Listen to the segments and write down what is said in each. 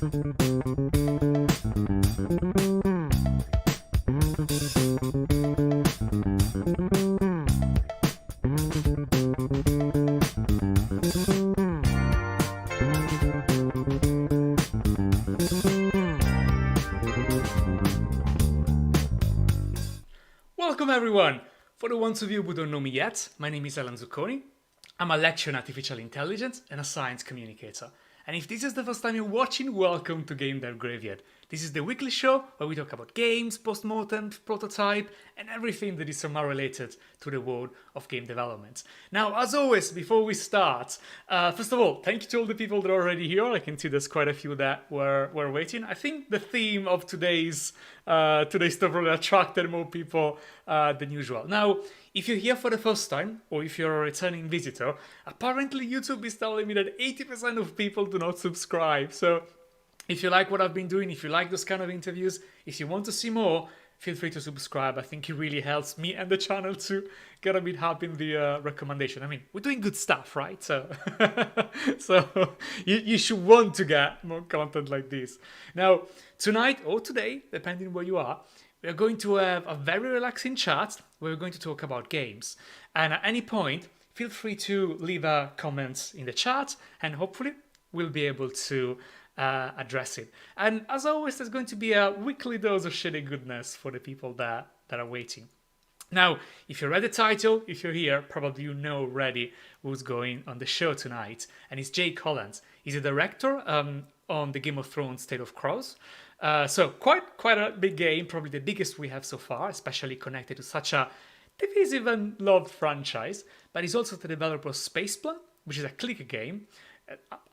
Welcome everyone! For the ones of you who don't know me yet, my name is Zucconi. I'm a lecturer in artificial intelligence and a science communicator. And if this is the first time you're watching, welcome to Gamedev Graveyard. This is the weekly show where we talk about games, post-mortem, prototype, and everything that is somehow related to the world of game development. Now, as always, before we start, first of all, thank you to all the people that are already here. I can see there's quite a few that were waiting. I think the theme of today's stuff really attracted more people than usual. Now, if you're here for the first time, or if you're a returning visitor, apparently YouTube is telling me that 80% of people do not subscribe. So if you like what I've been doing, if you like those kind of interviews, if you want to see more, feel free to subscribe. I think it really helps me and the channel to get a bit up in the recommendation. I mean, we're doing good stuff, right? So, you should want to get more content like this. Now, tonight or today, depending where you are, we're going to have a very relaxing chat where we're going to talk about games. And at any point, feel free to leave comments in the chat, and hopefully we'll be able to address it. And as always, there's going to be a weekly dose of shady goodness for the people that are waiting. Now, if you read the title, if you're here, probably you know already who's going on the show tonight. And it's Jake Hollands. He's a director on the Game of Thrones Tale of Crows. So quite a big game, probably the biggest we have so far, especially connected to such a divisive and loved franchise. But he's also the developer of SPACEPLAN, which is a clicker game.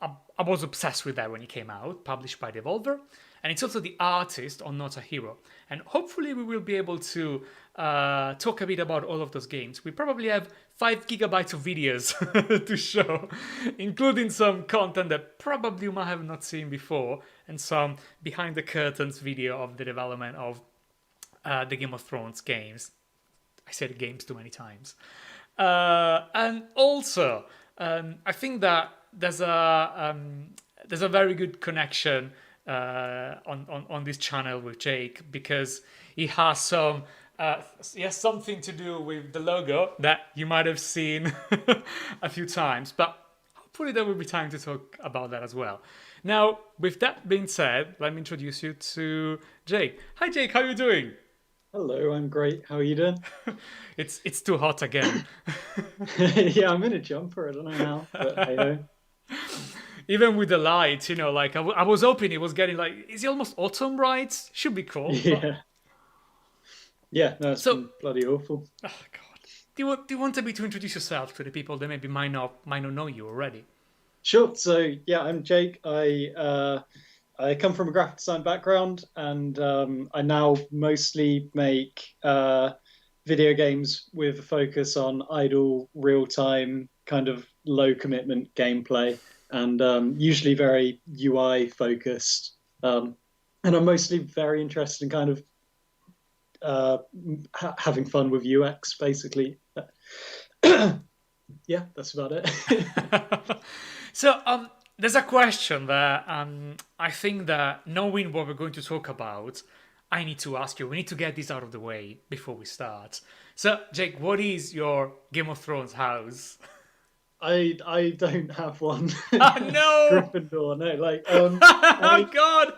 I was obsessed with that when it came out, published by Devolver. And it's also the artist on Not a Hero. And hopefully we will be able to talk a bit about all of those games. We probably have 5 gigabytes of videos to show, including some content that probably you might have not seen before, and some behind the curtains video of the development of the Game of Thrones games. I said games too many times. And also, I think that there's a very good connection on this channel with Jake, because he has something to do with the logo that you might have seen a few times, but hopefully there will be time to talk about that as well. Now, with that being said, let me introduce you to Jake. Hi Jake, how are you doing? Hello, I'm great. How are you doing? It's too hot again. Yeah, I'm in a jumper. I don't know how, but hey-ho. Even with the lights, you know, like I was hoping it was getting like, is it almost autumn, right? Should be cool. Yeah. But... Yeah, no, it's been bloody awful. Oh God. Do you want me to introduce yourself to the people that maybe might not know you already? Sure. So yeah, I'm Jake. I come from a graphic design background, and I now mostly make video games with a focus on idle, real-time, kind of low-commitment gameplay, and usually very UI focused. And I'm mostly very interested in kind of having fun with UX, basically. Yeah, that's about it. So there's a question that I think that knowing what we're going to talk about, I need to ask you. We need to get this out of the way before we start. So, Jake, what is your Game of Thrones house? I don't have one. Oh, no! Gryffindor, no. Like, oh God!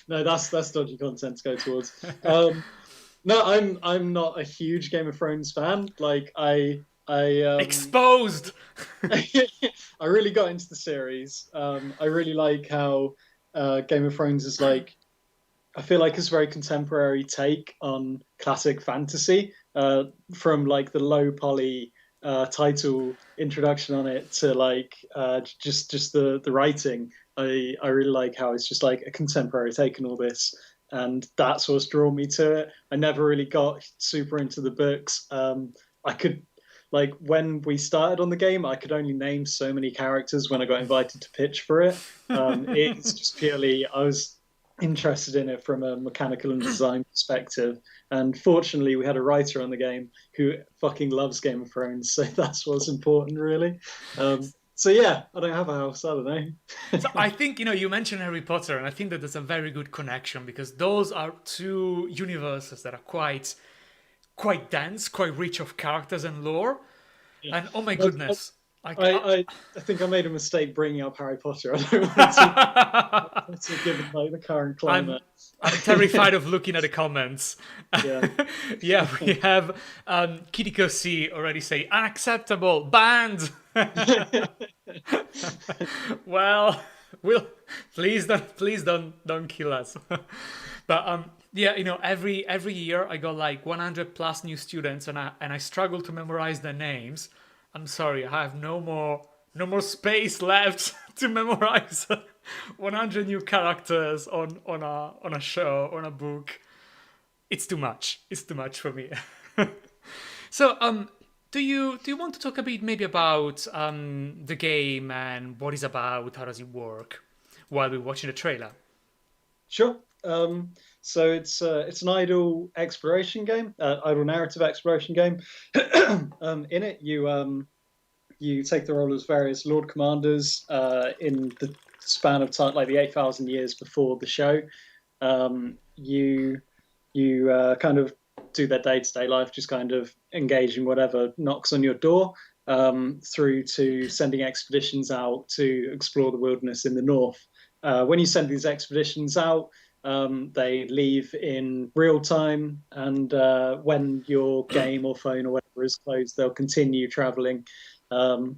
No, that's dodgy content to go towards. No, I'm not a huge Game of Thrones fan. Like, I exposed. I really got into the series. I really like how Game of Thrones is like. I feel like it's a very contemporary take on classic fantasy, from like the low poly title introduction on it to like just the writing. I really like how it's just like a contemporary take on all this, and that's what's drawn me to it. I never really got super into the books. I could. Like, when we started on the game, I could only name so many characters when I got invited to pitch for it. It's just purely, I was interested in it from a mechanical and design perspective. And fortunately, we had a writer on the game who fucking loves Game of Thrones, so that's what's important, really. So yeah, I don't have a house. I don't know. So I think, you mentioned Harry Potter, and I think that there's a very good connection because those are two universes that are quite dense, quite rich of characters and lore. Yeah. And oh my But goodness, I, I I think I made a mistake bringing up Harry Potter. I don't want to given like the current I'm climate. I'm terrified of looking at the comments. Yeah. Yeah, we have Kiriko C already say unacceptable, banned. Well, we'll please don't kill us. But yeah, every year I got like 100 plus new students, and I struggle to memorize their names. I'm sorry, I have no more space left to memorize 100 new characters on a show, on a book. It's too much. It's too much for me. So, do you want to talk a bit maybe about the game and what it's about? How does it work? While we're watching the trailer. Sure. So it's an idle exploration game, idle narrative exploration game. In it, you take the role as various Lord Commanders in the span of time, like the 8,000 years before the show. You kind of do their day-to-day life, just kind of engaging whatever knocks on your door, through to sending expeditions out to explore the wilderness in the north. When you send these expeditions out, they leave in real time, and when your game or phone or whatever is closed, they'll continue traveling. Um,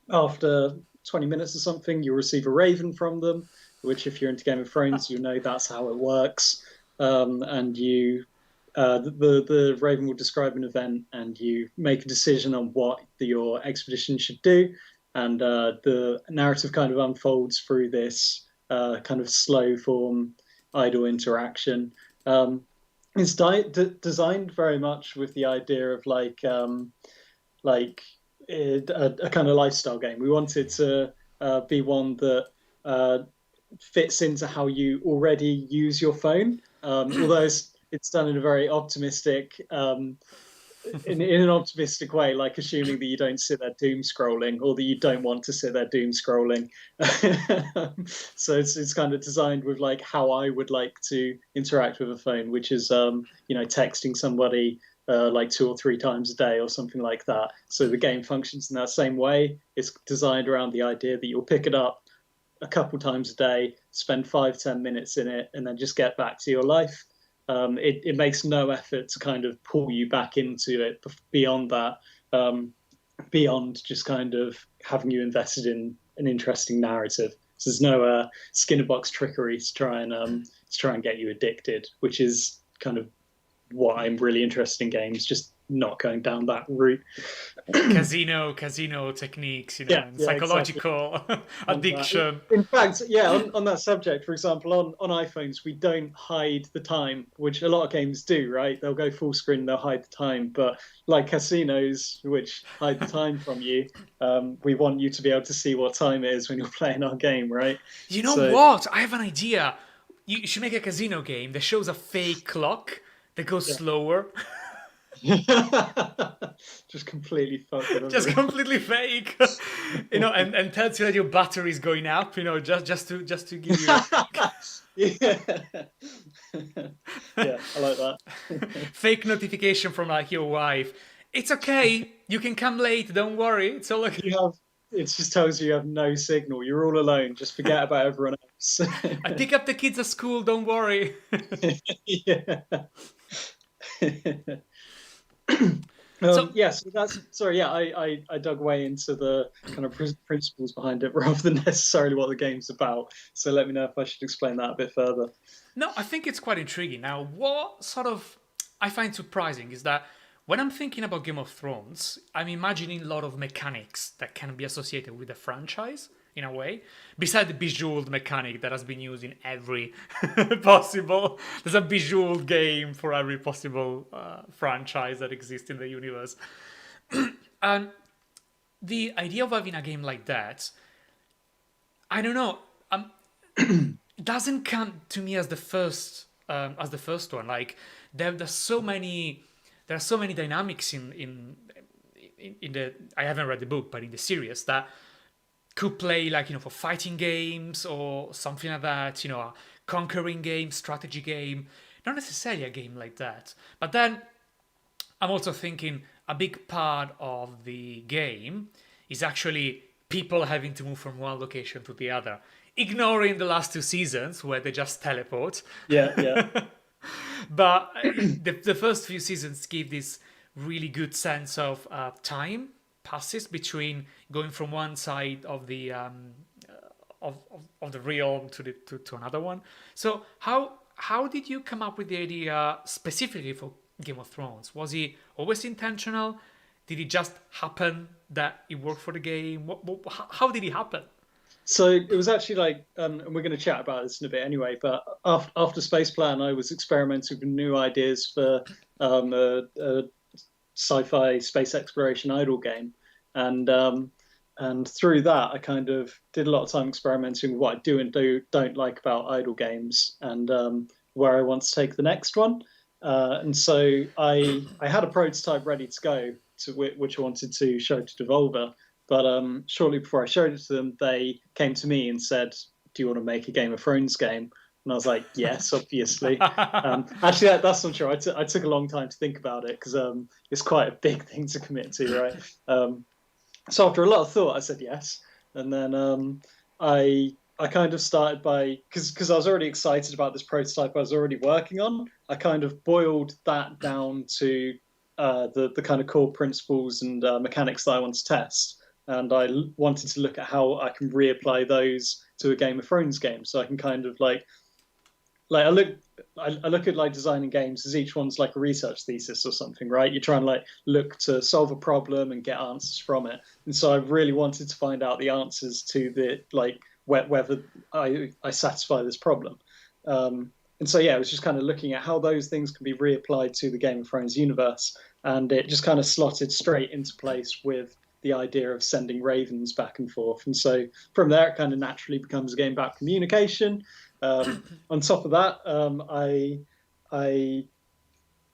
After 20 minutes or something, you'll receive a raven from them, which, if you're into Game of Thrones, you know that's how it works. And the raven will describe an event, and you make a decision on what your expedition should do. And the narrative kind of unfolds through this kind of slow form idle interaction. It's designed very much with the idea of like a kind of lifestyle game. We wanted to be one that fits into how you already use your phone, although it's done in a very optimistic in an optimistic way, like assuming that you don't sit there doom scrolling, or that you don't want to sit there doom scrolling. So it's kind of designed with like how I would like to interact with a phone, which is texting somebody like 2 or 3 times a day or something like that. So the game functions in that same way. It's designed around the idea that you'll pick it up a couple times a day, spend 5-10 minutes in it, and then just get back to your life. It makes no effort to kind of pull you back into it beyond that, beyond just kind of having you invested in an interesting narrative. So there's no Skinner box trickery to try and get you addicted, which is kind of what I'm really interested in games, just not going down that route. Casino techniques, and psychological Exactly. addiction. In fact, yeah, on that subject, for example, on iPhones, we don't hide the time, which a lot of games do, right? They'll go full screen, they'll hide the time. But like casinos, which hide the time from you, we want you to be able to see what time it is when you're playing our game, right? You know what? I have an idea. You should make a casino game that shows a fake clock that goes slower. Just completely fucking Just completely fake. And tells you that your battery is going up, just to give you yeah. Yeah, I like that. fake notification from like your wife. It's okay, you can come late, don't worry, it's all okay. It just tells you have no signal. You're all alone. Just forget about everyone else. I pick up the kids at school, don't worry. Yeah. So that's sorry. Yeah, I dug way into the kind of principles behind it rather than necessarily what the game's about. So let me know if I should explain that a bit further. no, I think it's quite intriguing. Now, what sort of I find surprising is that when I'm thinking about Game of Thrones, I'm imagining a lot of mechanics that can be associated with the franchise in a way. Besides the bejeweled mechanic that has been used in every possible, there's a bejeweled game for every possible franchise that exists in the universe. And the idea of having a game like that, I don't know, doesn't come to me as the first one. Like there's so many dynamics in the. I haven't read the book, but in the series that could play like, for fighting games or something like that, a conquering game, strategy game, not necessarily a game like that. But then I'm also thinking a big part of the game is actually people having to move from one location to the other, ignoring the last two seasons where they just teleport. Yeah, yeah. But the first few seasons give this really good sense of time passes between going from one side of the of the realm to another one. So how did you come up with the idea specifically for Game of Thrones? Was it always intentional? Did it just happen that it worked for the game? How did it happen? So it was actually like, and we're going to chat about this in a bit anyway. But after SpacePlan, I was experimenting with new ideas for a sci-fi space exploration idle game, and through that, I kind of did a lot of time experimenting with what I do and don't like about idle games, and where I want to take the next one. And so I had a prototype ready to go, which I wanted to show to Devolver. But shortly before I showed it to them, they came to me and said, "Do you want to make a Game of Thrones game?" And I was like, "Yes, obviously." Actually, that's not true. I took a long time to think about it because it's quite a big thing to commit to, right? So after a lot of thought, I said yes. And then I kind of started by, because I was already excited about this prototype I was already working on. I kind of boiled that down to the kind of core principles and mechanics that I want to test. And I wanted to look at how I can reapply those to a Game of Thrones game. So I can kind of like I look at like designing games as each one's like a research thesis or something, right? You're trying to like look to solve a problem and get answers from it. And so I really wanted to find out the answers to the like whether I satisfy this problem. And so yeah, it was just kind of looking at how those things can be reapplied to the Game of Thrones universe, and it just kind of slotted straight into place with the idea of sending ravens back and forth. And so from there, it kind of naturally becomes a game about communication. On top of that, I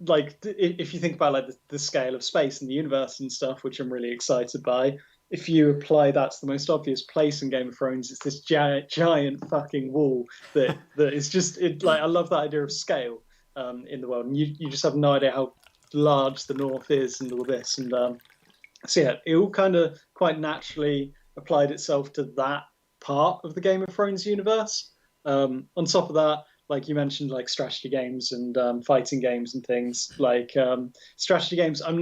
like if you think about like the scale of space and the universe and stuff, which I'm really excited by. If you apply that to the most obvious place in Game of Thrones, it's this giant fucking wall that is just like I love that idea of scale in the world, and you just have no idea how large the North is and all this, and so yeah, it all kind of quite naturally applied itself to that part of the Game of Thrones universe. On top of that, like you mentioned, like strategy games and fighting games and things. Like strategy games, I'm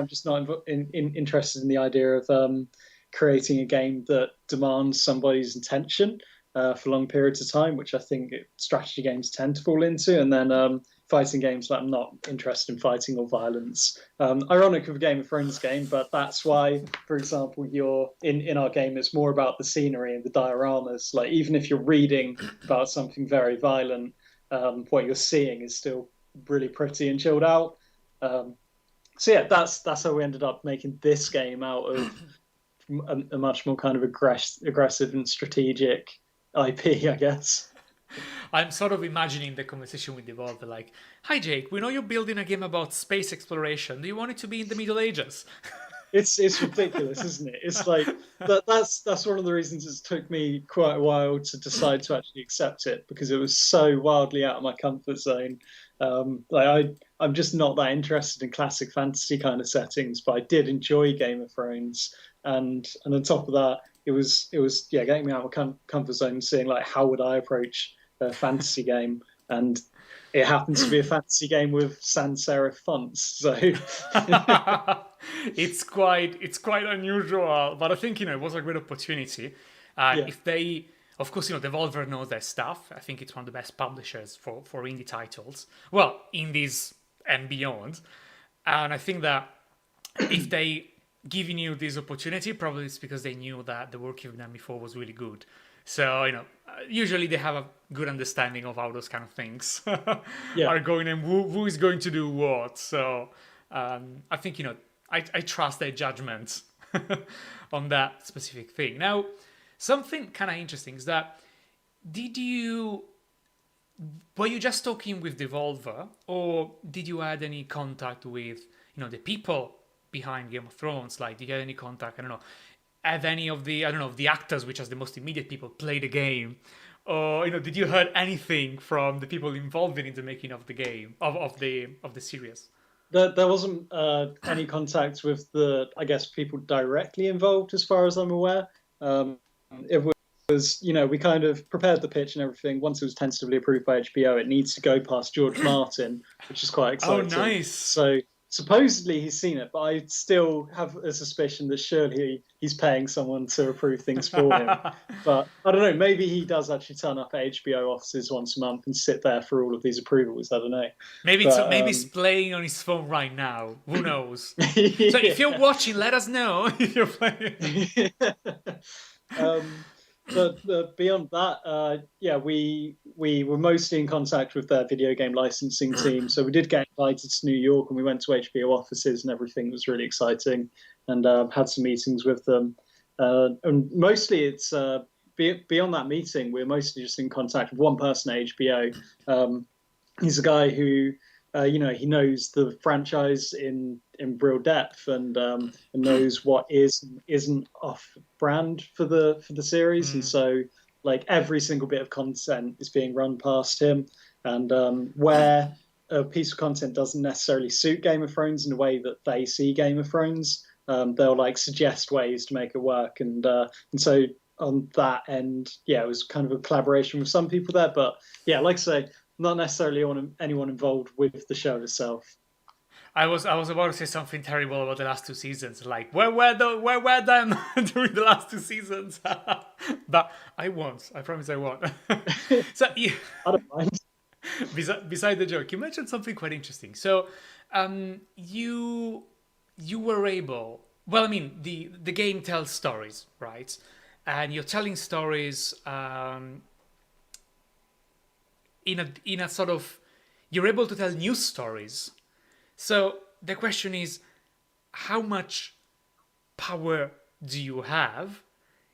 just not interested in the idea of creating a game that demands somebody's attention for long periods of time, which I think strategy games tend to fall into. And then fighting games, like I'm not interested in fighting or violence. Ironic of a Game of Thrones game, but that's why, for example, you're in our game, it's more about the scenery and the dioramas. Like even if you're reading about something very violent, what you're seeing is still really pretty and chilled out. So yeah, that's how we ended up making this game out of a much more kind of aggressive and strategic IP, I guess. I'm sort of imagining the conversation with Devolver like, "Hi Jake, we know you're building a game about space exploration. Do you want it to be in the Middle Ages?" It's ridiculous, isn't it? It's like that's one of the reasons it took me quite a while to decide to actually accept it, because it was so wildly out of my comfort zone. I'm just not that interested in classic fantasy kind of settings, but I did enjoy Game of Thrones, and on top of that, it was yeah, getting me out of my comfort zone and seeing like how would I approach a fantasy game, and it happens to be a fantasy game with sans serif fonts, so it's quite unusual, but I think it was a great opportunity. yeah. If they, of course, Devolver knows their stuff. I think it's one of the best publishers for indie titles. Well, indies and beyond. And I think that if they giving you this opportunity, probably it's because they knew that the work you've done before was really good. So, usually they have a good understanding of how those kind of things are going and who is going to do what. So I think, I trust their judgment on that specific thing. Now, something kind of interesting is that were you just talking with Devolver, or did you had any contact with, the people behind Game of Thrones? Like, did you have any contact, I don't know, have any of the, I don't know, the actors, which are the most immediate people, play the game? Or, did you heard anything from the people involved in the making of the game, of the series? There wasn't any contact with I guess, people directly involved, as far as I'm aware. It was, we kind of prepared the pitch and everything. Once it was tentatively approved by HBO, it needs to go past George Martin, which is quite Oh, exciting. nice. So supposedly he's seen it, but I still have a suspicion that surely he's paying someone to approve things for him. But I don't know, maybe he does actually turn up at HBO offices once a month and sit there for all of these approvals. I don't know. Maybe But, he's playing on his phone right now. Who knows? yeah. So if you're watching, let us know if you're playing. But beyond that, yeah, we were mostly in contact with their video game licensing team. So we did get invited to New York, and we went to HBO offices, and everything was really exciting. And had some meetings with them. And mostly, it's beyond that meeting, we're mostly just in contact with one person at HBO. He's a guy who, he knows the franchise in real depth, and knows what is and isn't off brand for the series. And so, like, every single bit of content is being run past him, and where a piece of content doesn't necessarily suit Game of Thrones in the way that they see Game of Thrones, they'll like suggest ways to make it work. And so on that end, yeah, it was kind of a collaboration with some people there. But yeah, like I say, not necessarily anyone involved with the show itself. I was about to say something terrible about the last two seasons. Like, where were them during the last two seasons? But I won't. I promise I won't. So I don't mind. Beside the joke, you mentioned something quite interesting. So, you were able. Well, I mean, the game tells stories, right? And you're telling stories in a sort of, you're able to tell new stories. So the question is, how much power do you have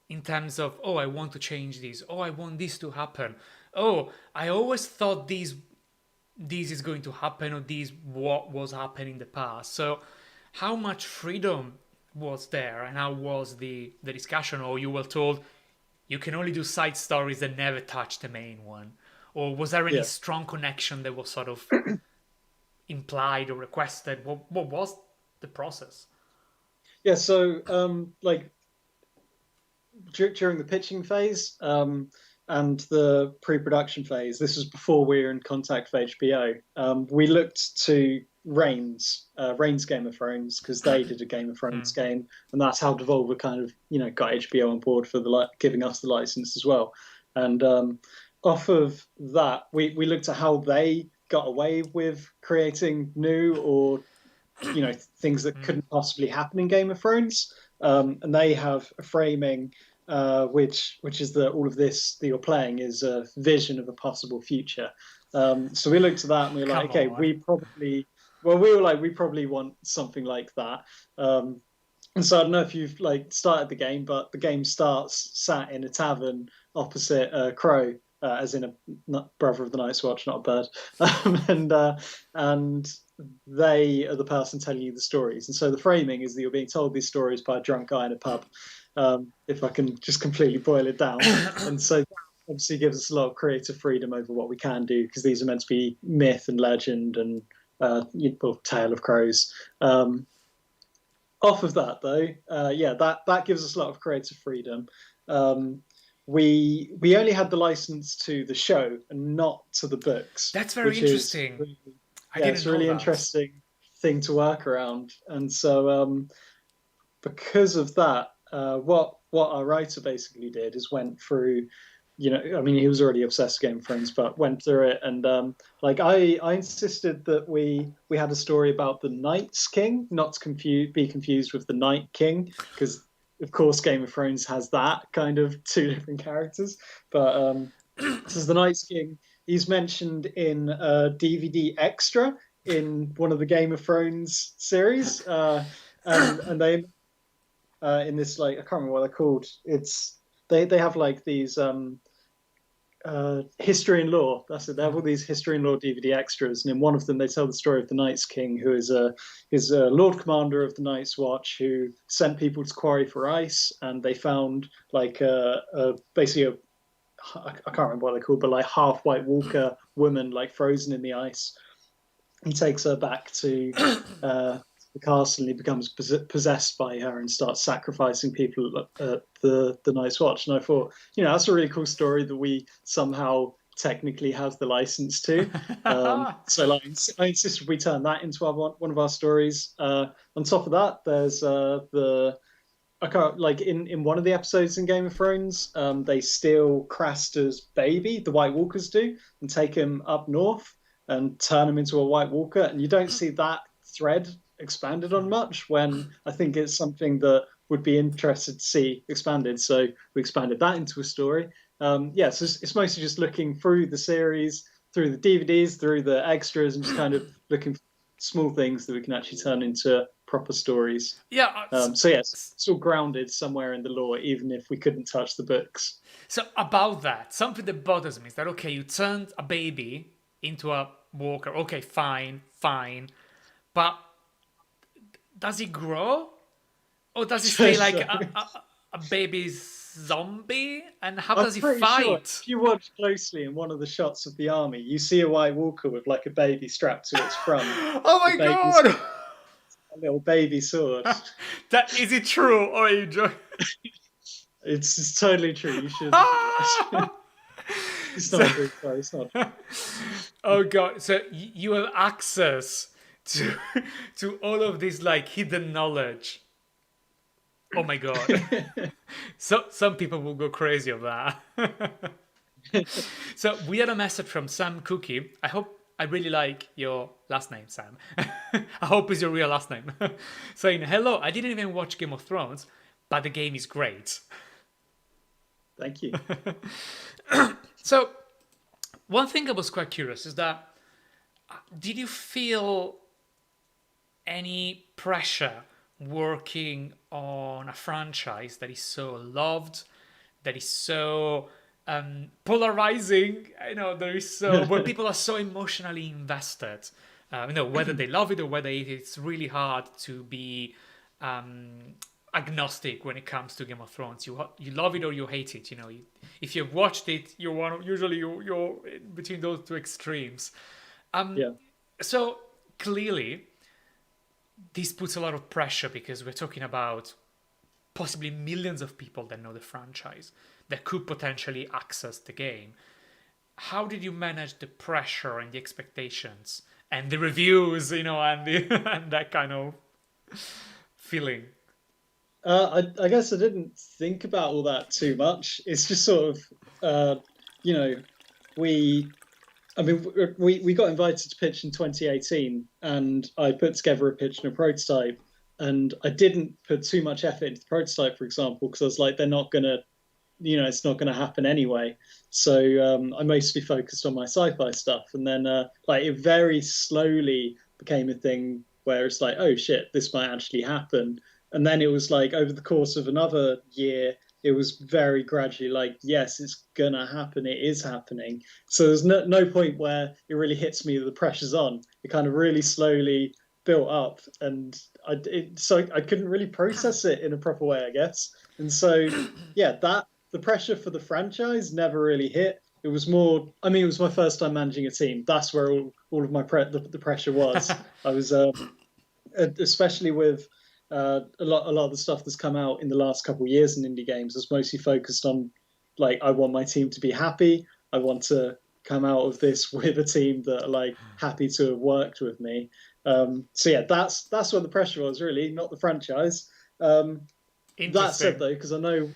in terms of, oh, I want to change this, oh, I want this to happen, oh, I always thought this is going to happen, or this what was happening in the past. So how much freedom was there, and how was the discussion? Or you were told you can only do side stories that never touch the main one? Or was there any strong connection that was sort of implied or requested? What was the process? Yeah, so like during the pitching phase and the pre-production phase, this was before we were in contact with HBO. We looked to Reigns Game of Thrones, because they did a Game of Thrones game, and that's how Devolver kind of got HBO on board for giving us the license as well. And off of that, we looked at how they got away with creating new or things that couldn't possibly happen in Game of Thrones, and they have a framing which is that all of this that you're playing is a vision of a possible future. So we looked at that and we were like, okay, we probably want something like that. And so I don't know if you've started the game, but the game starts sat in a tavern opposite Crow, as in a brother of the Night's Watch, not a bird, and they are the person telling you the stories. And so the framing is that you're being told these stories by a drunk guy in a pub, if I can just completely boil it down. And so that obviously gives us a lot of creative freedom over what we can do, because these are meant to be myth and legend and tale of crows. Off of that, though, that gives us a lot of creative freedom. We only had the license to the show and not to the books. That's very interesting. It's a really interesting thing to work around. And so because of that, what our writer basically did is went through, he was already obsessed with Game of Thrones, but went through it. And I insisted that we had a story about the Night's King, not to be confused with the Night King, because of course Game of Thrones has that kind of two different characters. But this is the Night's King. He's mentioned in a DVD extra in one of the Game of Thrones series, and they in this, I can't remember what they're called. They have these history and lore. That's it. They have all these history and lore DVD extras, and in one of them, they tell the story of the Night's King, who is a Lord Commander of the Night's Watch, who sent people to quarry for ice, and they found like basically a I can't remember what they're called, but like half White Walker woman, like frozen in the ice. He takes her back to the castle, and he becomes possessed by her and starts sacrificing people at the Night's Watch. And I thought, that's a really cool story that we somehow technically have the license to. So like, I insisted we turn that into one of our stories. On top of that, there's I can't, like in one of the episodes in Game of Thrones, they steal Craster's baby, the White Walkers do, and take him up north and turn him into a White Walker. And you don't see that thread expanded on much, when I think it's something that would be interested to see expanded. So we expanded that into a story. So it's mostly just looking through the series, through the DVDs, through the extras, and just kind of looking for small things that we can actually turn into proper stories. Yeah. So yes, it's all grounded somewhere in the lore, even if we couldn't touch the books. So about that, something that bothers me is that, okay, you turned a baby into a walker. Okay, fine. But does he grow? Or does he stay like a baby zombie? And how does he fight? Sure, if you watch closely in one of the shots of the army, you see a White Walker with like a baby strapped to its front. Oh my god! A little baby sword. Is it true, or are you joking? It's totally true. You should. It's not true. Sorry, it's not true. Oh god! So you have access to all of this like hidden knowledge. Oh my god! So some people will go crazy of that. So we had a message from Sam Cookie. I really like your last name, Sam. I hope it's your real last name. Saying, hello, I didn't even watch Game of Thrones, but the game is great. Thank you. So, one thing I was quite curious is that, did you feel any pressure working on a franchise that is so loved, that is so polarizing, there is so where people are so emotionally invested, whether they love it or whether it's really hard to be agnostic when it comes to Game of Thrones. You love it or you hate it. If you've watched it, you're between those two extremes. So clearly, this puts a lot of pressure, because we're talking about possibly millions of people that know the franchise, that could potentially access the game. How did you manage the pressure and the expectations and the reviews, and that kind of feeling? I guess I didn't think about all that too much. It's just sort of, we got invited to pitch in 2018, and I put together a pitch and a prototype, and I didn't put too much effort into the prototype, for example, because I was like, they're not going to, it's not going to happen anyway. So I mostly focused on my sci-fi stuff. And then it very slowly became a thing where it's like, oh shit, this might actually happen. And then it was like, over the course of another year, it was very gradually like, yes, it's going to happen. It is happening. So there's no point where it really hits me that the pressure's on. It kind of really slowly built up, and so I couldn't really process it in a proper way, I guess. And so, the pressure for the franchise never really hit. It was more, it was my first time managing a team. That's where all of my the pressure was. I was, especially with a lot of the stuff that's come out in the last couple of years in indie games, is mostly focused on, like, I want my team to be happy. I want to come out of this with a team that are like happy to have worked with me. That's where the pressure was, really, not the franchise. That said, though, because I know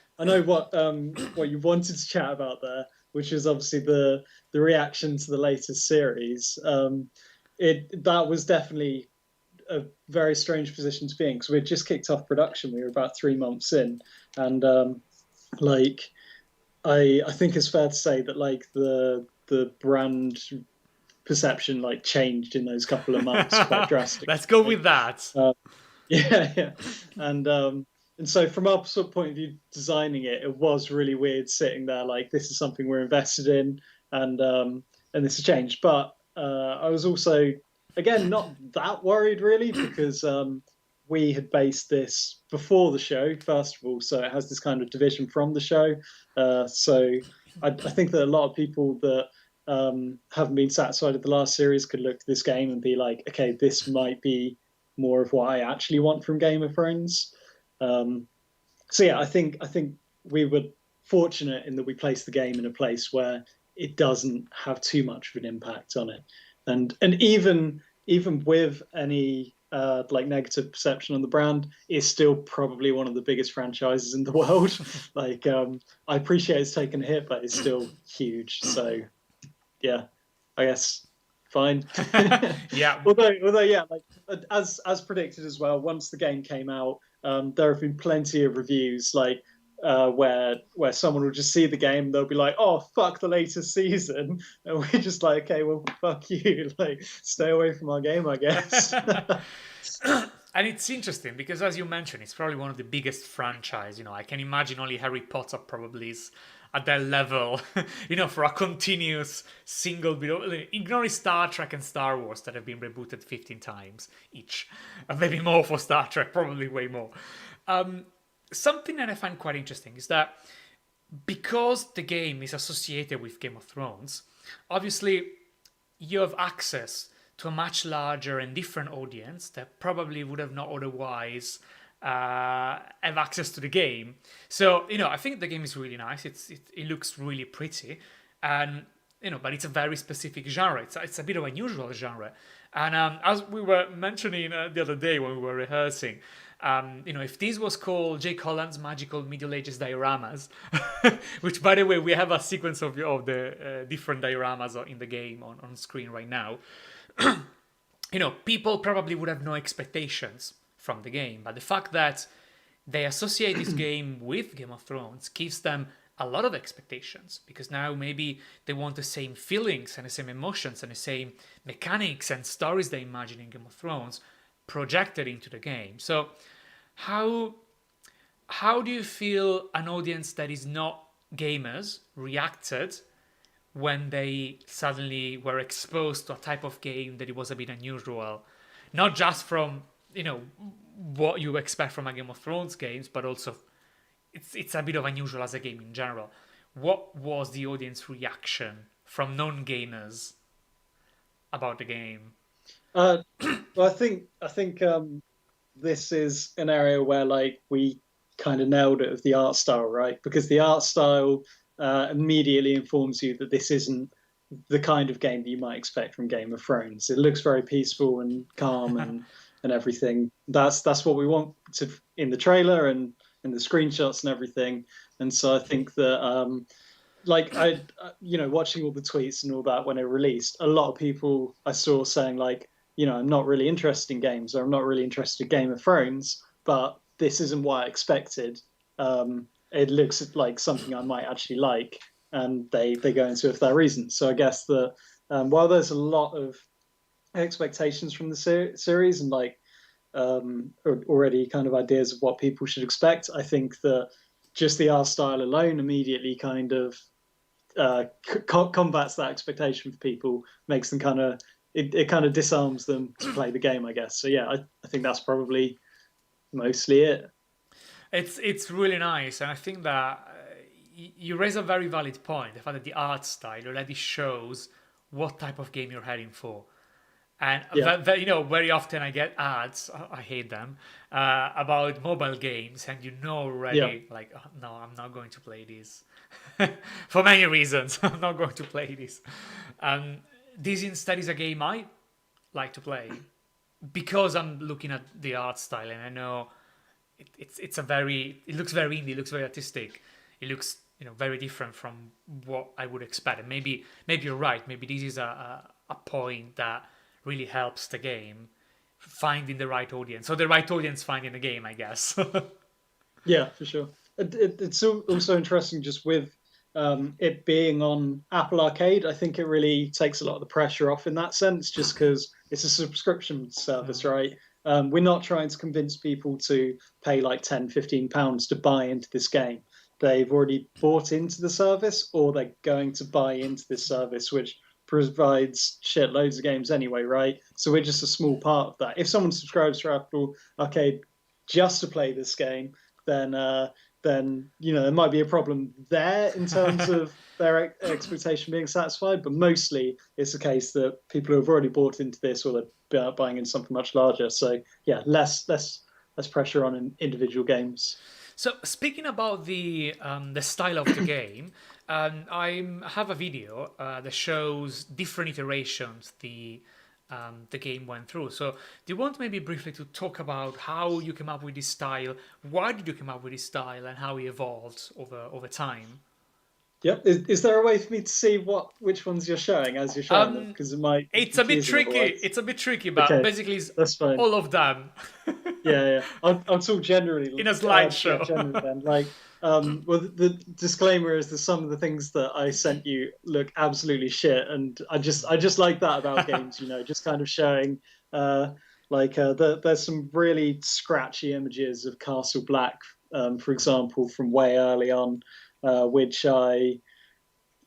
what you wanted to chat about there, which is obviously the reaction to the latest series. That was definitely a very strange position to be in, because we had just kicked off production. We were about 3 months in, and I think it's fair to say that like the brand perception like changed in those couple of months quite drastically. Let's go with that. Yeah. And And so from our sort of point of view, designing it, it was really weird sitting there like this is something we're invested in, and this has changed. But I was also again not that worried really because we had based this before the show first of all, so it has this kind of division from the show. So I think that a lot of people that haven't been satisfied with the last series could look at this game and be like, okay, this might be more of what I actually want from Game of Thrones. Um, so yeah, I think we were fortunate in that we placed the game in a place where it doesn't have too much of an impact on it, and even with any like negative perception on the brand, it's still probably one of the biggest franchises in the world. Like I appreciate it's taken a hit, but it's still huge. So yeah, I guess fine. Yeah. although yeah, like as predicted as well. Once the game came out, there have been plenty of reviews like where someone will just see the game, they'll be like, "Oh fuck the latest season," and we're just like, "Okay, well fuck you, like stay away from our game, I guess." And it's interesting because, as you mentioned, it's probably one of the biggest franchise. I can imagine only Harry Potter probably is at that level. For a continuous single video, ignoring Star Trek and Star Wars that have been rebooted 15 times each, and maybe more for Star Trek, probably way more. Something that I find quite interesting is that because the game is associated with Game of Thrones, obviously you have access to a much larger and different audience that probably would have not otherwise have access to the game. So I think the game is really nice. It looks really pretty, and but it's a very specific genre. It's a bit of a unusual genre, and as we were mentioning the other day when we were rehearsing. If this was called Jake Hollands' Magical Middle Ages Dioramas, which, by the way, we have a sequence of the different dioramas in the game on screen right now, people probably would have no expectations from the game. But the fact that they associate this game with Game of Thrones gives them a lot of expectations, because now maybe they want the same feelings and the same emotions and the same mechanics and stories they imagine in Game of Thrones projected into the game. So how do you feel an audience that is not gamers reacted when they suddenly were exposed to a type of game that it was a bit unusual, not just from what you expect from a Game of Thrones games, but also it's a bit of unusual as a game in general. What was the audience reaction from non-gamers about the game? Well, I think this is an area where like we kind of nailed it with the art style, right? Because the art style immediately informs you that this isn't the kind of game that you might expect from Game of Thrones. It looks very peaceful and calm and everything. That's what we want to in the trailer and in the screenshots and everything. And so I think that like watching all the tweets and all that when it released, a lot of people I saw saying like, I'm not really interested in games, or I'm not really interested in Game of Thrones, but this isn't what I expected. It looks like something I might actually like, and they go into it for that reason. So I guess that while there's a lot of expectations from the series and like already kind of ideas of what people should expect, I think that just the art style alone immediately kind of combats that expectation for people, makes them kind of it kind of disarms them to play the game, I guess. So yeah, I think that's probably mostly it. It's really nice, and I think that you raise a very valid point. The fact that the art style already shows what type of game you're heading for. And Yeah, very often I get ads. I hate them about mobile games, and yeah, already like, oh, no, I'm not going to play this for many reasons. I'm not going to play this. This instead is a game I like to play because I'm looking at the art style, and I know it looks very indie, it looks very artistic, it looks very different from what I would expect. And maybe you're right. Maybe this is a point that really helps the game finding the right audience, or the right audience finding the game, I guess. yeah, for sure. It's also interesting just with it being on Apple Arcade. I think it really takes a lot of the pressure off in that sense, just because it's a subscription service, right? We're not trying to convince people to pay like 10, £15 to buy into this game. They've already bought into the service, or they're going to buy into this service, which provides shitloads of games anyway, right? So we're just a small part of that. If someone subscribes to Apple Arcade just to play this game, then there might be a problem there in terms of their expectation being satisfied. But mostly, it's the case that people who have already bought into this, or they're buying into something much larger. So yeah, less pressure on individual games. So speaking about the style of the game, I have a video that shows different iterations the game went through. So do you want maybe briefly to talk about how you came up with this style? Why did you come up with this style, and how it evolved over time? Yep. Is there a way for me to see which ones you're showing as you're showing them? Because it might. It's a bit tricky. Otherwise. It's a bit tricky, but okay, basically, it's that's fine. all of them. yeah. I'll talk generally In a slideshow. Generally then, well, the disclaimer is that some of the things that I sent you look absolutely shit, and I just like that about games. Just kind of showing. There's some really scratchy images of Castle Black, for example, from way early on. Which I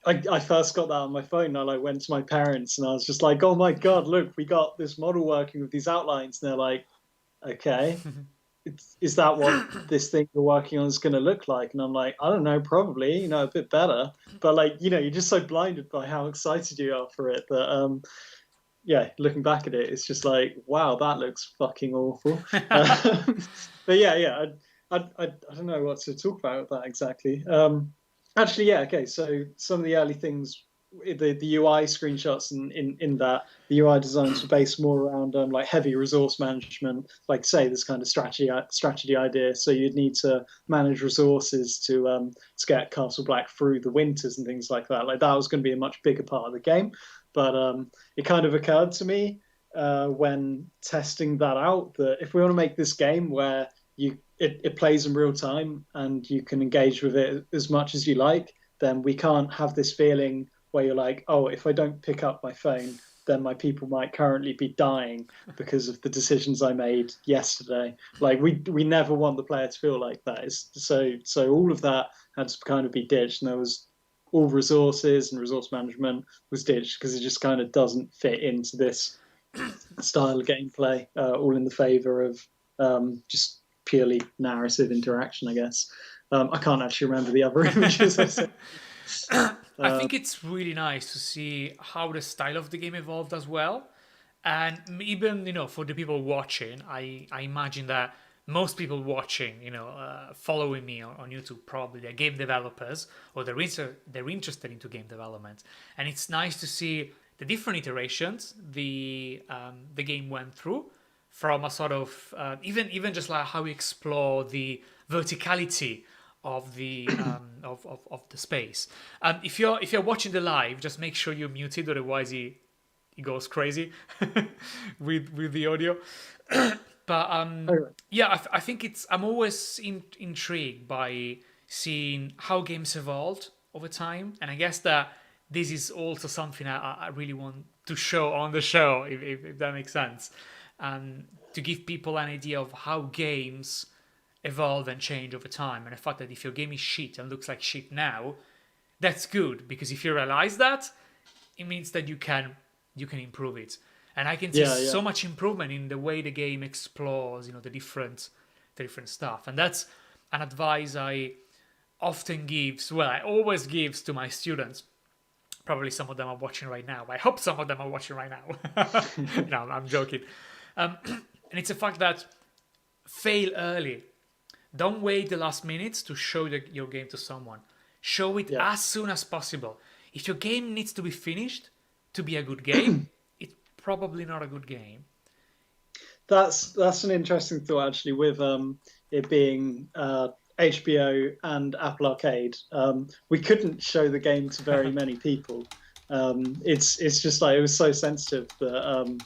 first got that on my phone. I went to my parents and I was just like, "Oh my god, look, we got this model working with these outlines." And they're like, "Okay, is that what this thing you're working on is going to look like?" And I'm like, "I don't know, probably, a bit better." But you're just so blinded by how excited you are for it that looking back at it, it's just like, wow, that looks fucking awful. But yeah. I don't know what to talk about with that exactly. Actually, yeah, okay. So some of the early things, the UI screenshots in that, the UI designs were based more around like heavy resource management, like say this kind of strategy idea. So you'd need to manage resources to get Castle Black through the winters and things like that. Like that was going to be a much bigger part of the game. But it kind of occurred to me when testing that out that if we want to make this game where it plays in real time and you can engage with it as much as you like, then we can't have this feeling where you're like, oh, if I don't pick up my phone, then my people might currently be dying because of the decisions I made yesterday. Like we never want the player to feel like that. So all of that had to kind of be ditched, and there was all resources and resource management was ditched because it just kind of doesn't fit into this style of gameplay, all in the favor of just purely narrative interaction, I guess. I can't actually remember the other images I said. I think it's really nice to see how the style of the game evolved as well. And even, for the people watching, I imagine that most people watching, following me on YouTube, probably they're game developers, or they're interested into game development. And it's nice to see the different iterations the game went through, from a sort of even just like how we explore the verticality of the of the space. If you're watching the live, just make sure you're muted, otherwise he goes crazy with the audio. But I think I'm always intrigued by seeing how games evolved over time, and I guess that this is also something I really want to show on the show, if that makes sense. To give people an idea of how games evolve and change over time, and the fact that if your game is shit and looks like shit now, that's good, because if you realize that, it means that you can improve it. And I can see so much improvement in the way the game explores, the different stuff. And that's an advice I often gives. Well, I always gives to my students. Probably some of them are watching right now. I hope some of them are watching right now. No, I'm joking. And it's a fact that fail early. Don't wait the last minutes to show your game to someone. Show it as soon as possible. If your game needs to be finished to be a good game, it's probably not a good game. That's an interesting thought, actually, with it being HBO and Apple Arcade. We couldn't show the game to very many people. It's just like, it was so sensitive that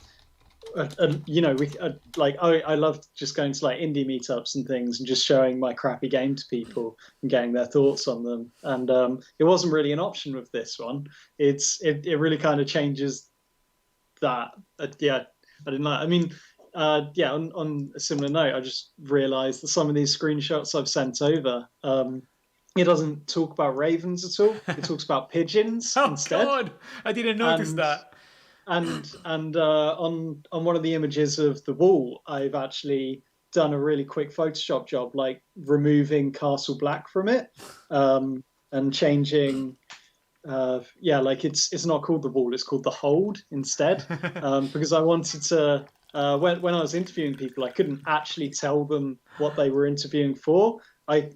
I loved just going to like indie meetups and things and just showing my crappy game to people and getting their thoughts on them. And it wasn't really an option with this one. It really kind of changes that. I didn't like. I mean, yeah, on a similar note, I just realised that some of these screenshots I've sent over, it doesn't talk about ravens at all. It talks about pigeons Oh instead. God, I didn't notice And that. on one of the images of the wall, I've actually done a really quick Photoshop job, like removing Castle Black from it, and changing. Yeah, like it's not called the wall; it's called the hold instead, because I wanted to. When I was interviewing people, I couldn't actually tell them what they were interviewing for. I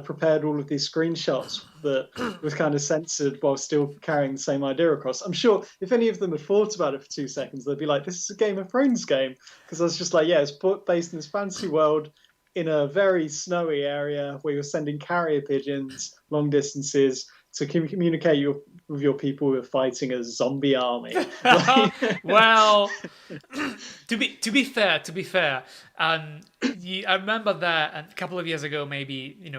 prepared all of these screenshots that was kind of censored while still carrying the same idea across. I'm sure if any of them had thought about it for 2 seconds, they'd be like, "This is a Game of Thrones game," because I was just like, "Yeah, it's based in this fantasy world in a very snowy area where you're sending carrier pigeons long distances to communicate with your people who are fighting a zombie army." Like, Well, to be fair, I remember that a couple of years ago, maybe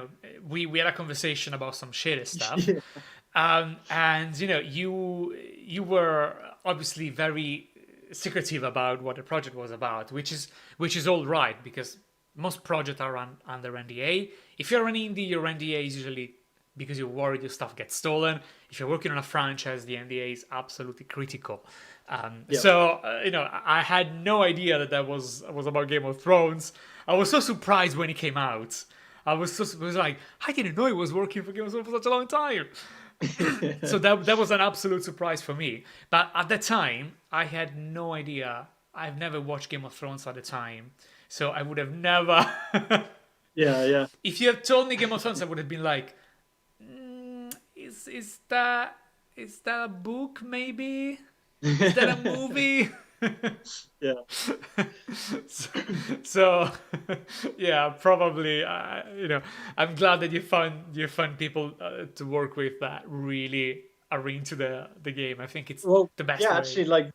we had a conversation about some shitty stuff, yeah, and you were obviously very secretive about what the project was about, which is all right because most projects are under NDA. If you're an indie, your NDA is usually because you're worried your stuff gets stolen. If you're working on a franchise, the NDA is absolutely critical. yeah. So I had no idea that was about Game of Thrones. I was so surprised when it came out. I was like, I didn't know it was working for Game of Thrones for such a long time. So that was an absolute surprise for me. But at the time, I had no idea. I've never watched Game of Thrones at the time, so I would have never. Yeah, yeah. If you had told me Game of Thrones, I would have been like, is that a book maybe? Is that a movie? Yeah. So yeah, probably. I'm glad that you found people to work with that really are into the game. I think it's Well, the best yeah, way. actually, like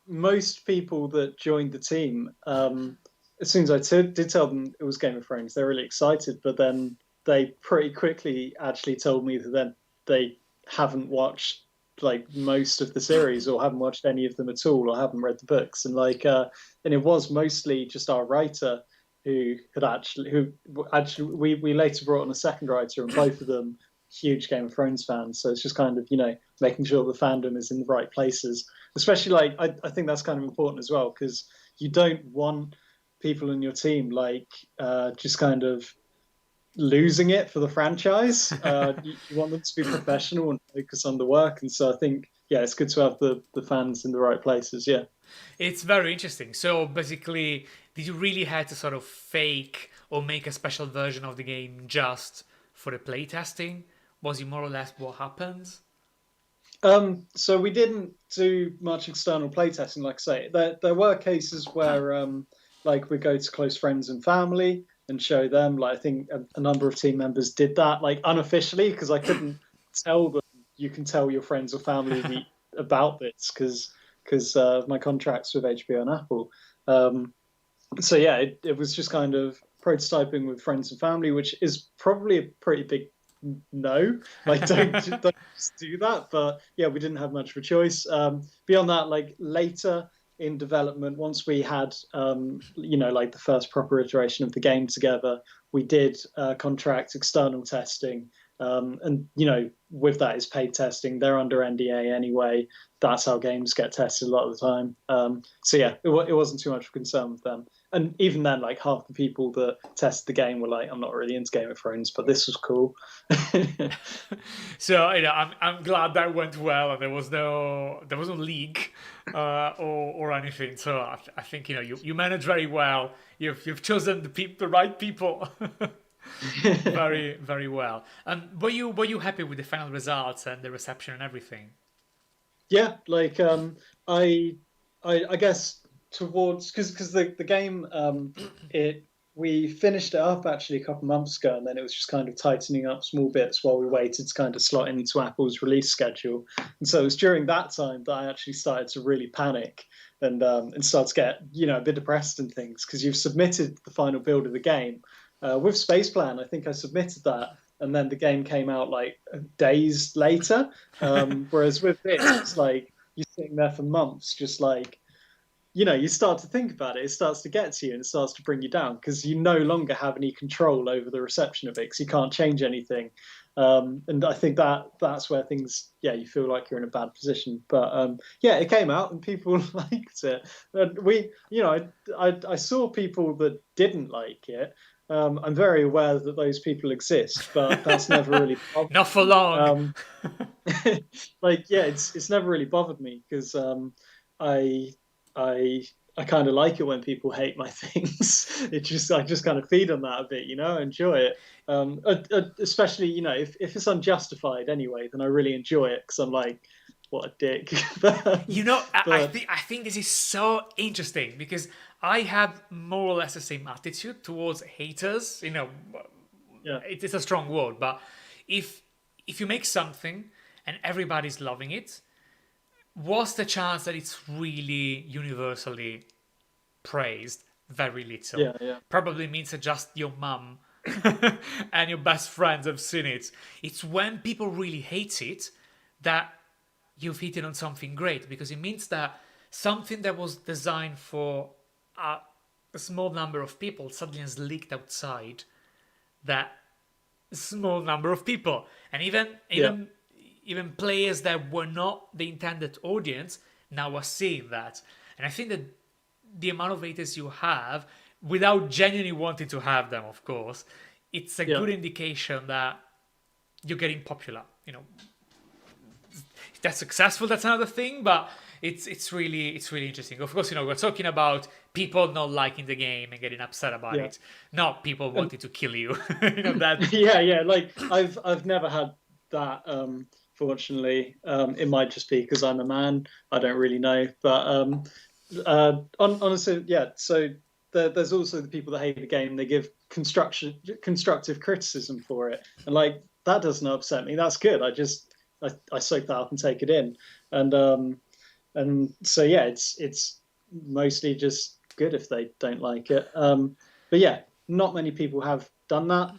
most people that joined the team, as soon as I did tell them it was Game of Thrones, they're really excited. But then they pretty quickly actually told me that then they haven't watched like most of the series or haven't watched any of them at all or haven't read the books. And it was mostly just our writer who actually we later brought on a second writer, and both of them huge Game of Thrones fans. So it's just kind of making sure the fandom is in the right places, especially like I think that's kind of important as well, because you don't want people in your team just kind of losing it for the franchise. You want them to be professional and focus on the work, and so I think yeah, it's good to have the fans in the right places. Yeah. It's very interesting. So basically, did you really had to sort of fake or make a special version of the game just for the playtesting? Was it more or less what happened? So we didn't do much external playtesting, like I say. There were cases where like we go to close friends and family and show them. Like I think a number of team members did that, like unofficially, because I couldn't tell them you can tell your friends or family about this because my contracts with HBO and Apple. So yeah, it was just kind of prototyping with friends and family, which is probably a pretty big no. Like don't just do that. But yeah, we didn't have much of a choice. Beyond that, like later in development, once we had like the first proper iteration of the game together, we did contract external testing. And with that is paid testing. They're under NDA anyway. That's how games get tested a lot of the time. So yeah, it wasn't too much of a concern with them. And even then, like half the people that tested the game were like, "I'm not really into Game of Thrones, but this was cool." So I'm glad that went well and there was no leak or anything. So I think you managed very well. You've chosen the right people. Very, very well. And were you happy with the final results and the reception and everything? Yeah, like I guess towards because the game it we finished it up actually a couple months ago, and then it was just kind of tightening up small bits while we waited to kind of slot into Apple's release schedule. And so it was during that time that I actually started to really panic and start to get a bit depressed and things, because you've submitted the final build of the game with SPACEPLAN. I think I submitted that, and then the game came out like days later. Whereas with this, it's like you're sitting there for months, just like you start to think about it. It starts to get to you and it starts to bring you down because you no longer have any control over the reception of it because you can't change anything. And I think that's where things, you feel like you're in a bad position. But it came out and people liked it. And I saw people that didn't like it. I'm very aware that those people exist, but that's never really not for long. It's never really bothered me because I I I kind of like it when people hate my things. I just kind of feed on that a bit, enjoy it. Especially if it's unjustified anyway, then I really enjoy it because I'm like, what a dick. I think this is so interesting because I have more or less the same attitude towards haters. Yeah. It's a strong word, but if you make something and everybody's loving it, what's the chance that it's really universally praised? Very little. Yeah. Probably means that just your mum and your best friends have seen it. It's when people really hate it that you've hit it on something great, because it means that something that was designed for a small number of people suddenly has leaked outside that small number of people, and even players that were not the intended audience now are seeing that. And I think that the amount of haters you have, without genuinely wanting to have them, of course, it's a good indication that you're getting popular. If that's successful, that's another thing, but it's really interesting. Of course, we're talking about people not liking the game and getting upset about it, not people wanting to kill you. That. Yeah. Like I've never had that. Fortunately, it might just be because I'm a man. I don't really know, but honestly, yeah. So there's also the people that hate the game. They give constructive criticism for it, and like that doesn't upset me. That's good. I soak that up and take it in, and so it's mostly just good if they don't like it. But yeah, not many people have done that.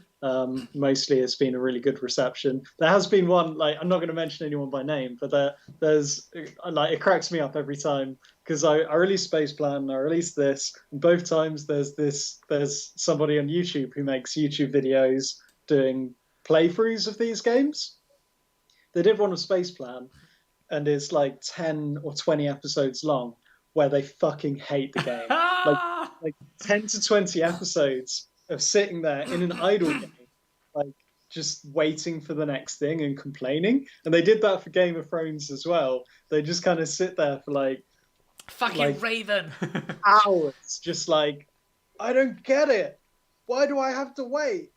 Mostly it's been a really good reception. There has been one, like, I'm not going to mention anyone by name, but there's like, it cracks me up every time because I release SPACEPLAN, I release this, and both times there's somebody on YouTube who makes YouTube videos doing playthroughs of these games. They did one of SPACEPLAN, and it's like 10 or 20 episodes long where they fucking hate the game. like 10 to 20 episodes of sitting there in an idle game, like just waiting for the next thing and complaining. And they did that for Game of Thrones as well. They just kind of sit there for like fucking Raven hours, just like, I don't get it. Why do I have to wait?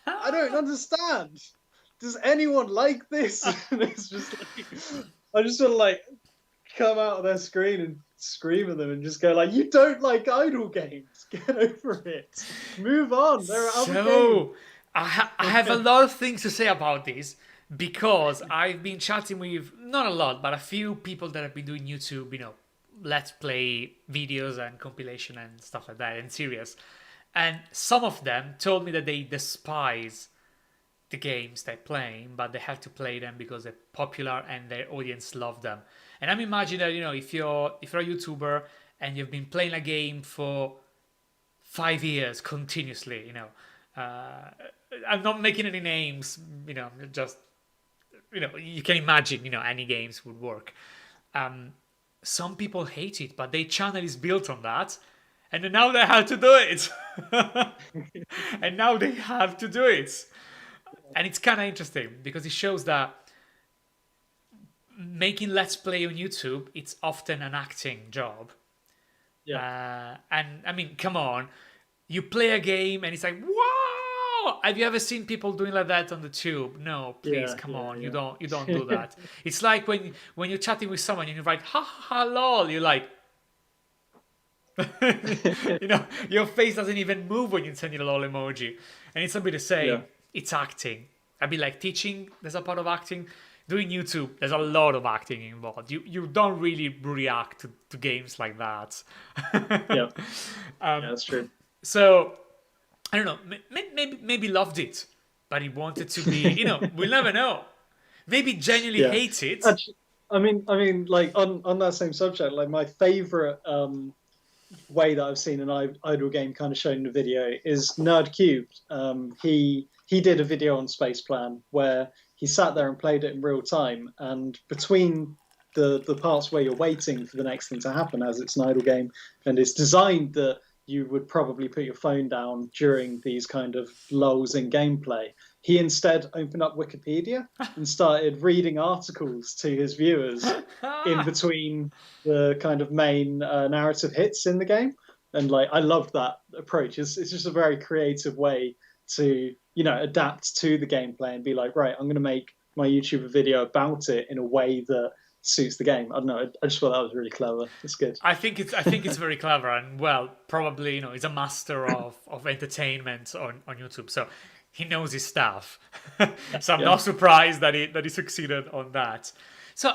I don't understand. Does anyone like this? And it's just like, I just sort of like come out of their screen and scream at them and just go like, you don't like idle games, get over it, move on, there are other games. I have a lot of things to say about this because I've been chatting with, not a lot, but a few people that have been doing YouTube, let's play videos and compilation and stuff like that, and serious, and some of them told me that they despise the games they're playing, but they have to play them because they're popular and their audience love them. And I'm imagining that, if you're a YouTuber and you've been playing a game for 5 years continuously, I'm not making any names, just, you can imagine, any games would work. Some people hate it, but their channel is built on that. And now they have to do it. And now they have to do it. And it's kind of interesting because it shows that making Let's Play on YouTube, it's often an acting job. Yeah. And I mean, come on. You play a game and it's like, wow! Have you ever seen people doing like that on the tube? No, please, come on. Yeah. You don't do that. It's like when you're chatting with someone and you write, ha ha ha lol, you're like, your face doesn't even move when you send your lol emoji. And it's something to say, it's acting. I'd be like, teaching, there's a part of acting. Doing YouTube, there's a lot of acting involved. You don't really react to games like that. Yeah, that's true. So, I don't know, maybe loved it, but he wanted to be, we'll never know. Maybe genuinely hates it. Actually, I mean, like on that same subject, like my favorite way that I've seen an idle game kind of shown in a video is Nerd Cubed. He did a video on SPACEPLAN where he sat there and played it in real time, and between the parts where you're waiting for the next thing to happen, as it's an idle game, and it's designed that you would probably put your phone down during these kind of lulls in gameplay. He instead opened up Wikipedia and started reading articles to his viewers in between the kind of main narrative hits in the game. And like, I loved that approach. It's just a very creative way to, you know, adapt to the gameplay and be like, right, I'm going to make my YouTube video about it in a way that suits the game. I don't know. I just thought that was really clever. It's good. I think it's very clever, and well, probably, you know, he's a master of entertainment on YouTube, so he knows his stuff. So I'm not surprised that he succeeded on that. So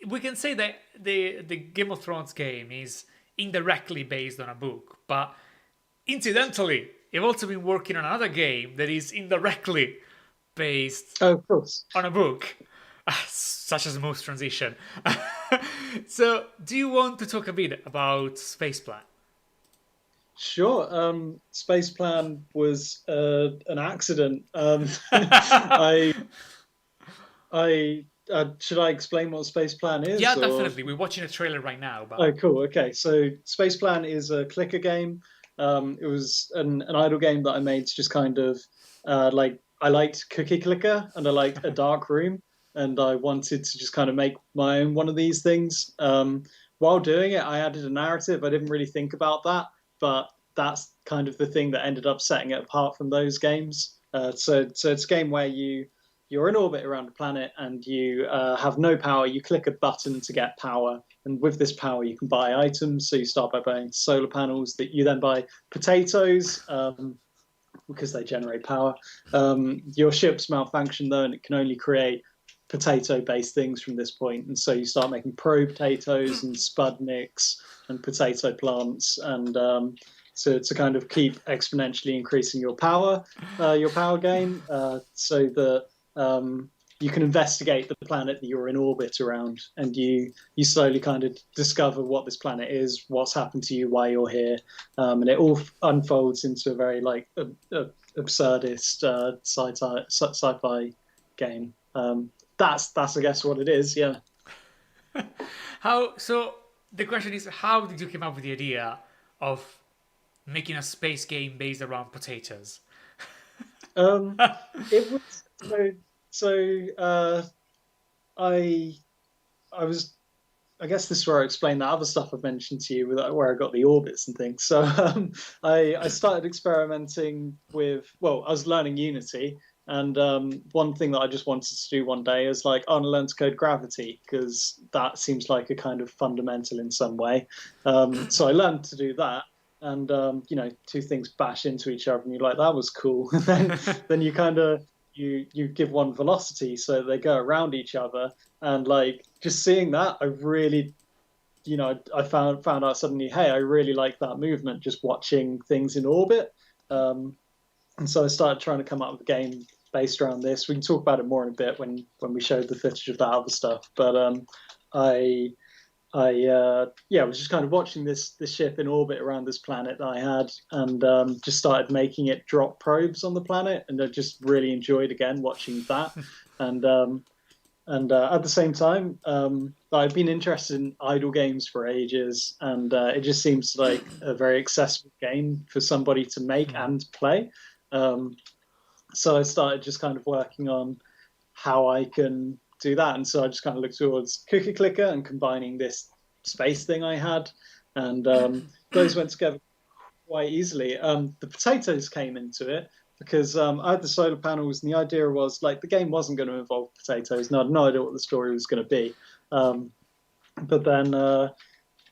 we can say that the Game of Thrones game is indirectly based on a book, but incidentally, you've also been working on another game that is indirectly based of course. on a book. Such a smooth transition. So, do you want to talk a bit about SPACEPLAN? Sure. SPACEPLAN was an accident. I should I explain what SPACEPLAN is? Yeah, definitely. We're watching a trailer right now. But... Oh, cool. Okay, so SPACEPLAN is a clicker game. It was an idle game that I made to just kind of like, I liked Cookie Clicker and I liked A Dark Room, and I wanted to just kind of make my own one of these things. While doing it, I added a narrative. I didn't really think about that, but that's kind of the thing that ended up setting it apart from those games. So it's a game where you're in orbit around a planet and you have no power. You click a button to get power, and with this power you can buy items. So you start by buying solar panels, that you then buy potatoes because they generate power. Your ship's malfunctioned though, and it can only create potato-based things from this point, and so you start making potatoes and spudniks and potato plants, and to kind of keep exponentially increasing your power gain, so that you can investigate the planet that you're in orbit around, and you slowly kind of discover what this planet is, what's happened to you, why you're here, and it all unfolds into a very like absurdist sci-fi game. That's I guess what it is. Yeah. So the question is, how did you come up with the idea of making a space game based around potatoes? It was I was, I guess this is where I explain that other stuff I've mentioned to you, where I got the orbits and things. So I started experimenting with, well, I was learning Unity. And one thing that I just wanted to do one day is like, I want to learn to code gravity, because that seems like a kind of fundamental in some way. So I learned to do that. And, you know, two things bash into each other and you're like, that was cool. And then you kind of, you give one velocity so they go around each other. And like, just seeing that, I really, you know, I found out suddenly, hey, I really like that movement, just watching things in orbit. And so I started trying to come up with a game based around this. We can talk about it more in a bit when we showed the footage of that other stuff. But I was just kind of watching this ship in orbit around this planet that I had, and just started making it drop probes on the planet, and I just really enjoyed again watching that. And at the same time, I've been interested in idle games for ages, and it just seems like a very accessible game for somebody to make and play. So I started just kind of working on how I can do that, and so I just kind of looked towards Cookie Clicker and combining this space thing I had, and those went together quite easily. The potatoes came into it because I had the solar panels, and the idea was like the game wasn't going to involve potatoes, and I had no idea what the story was going to be. But then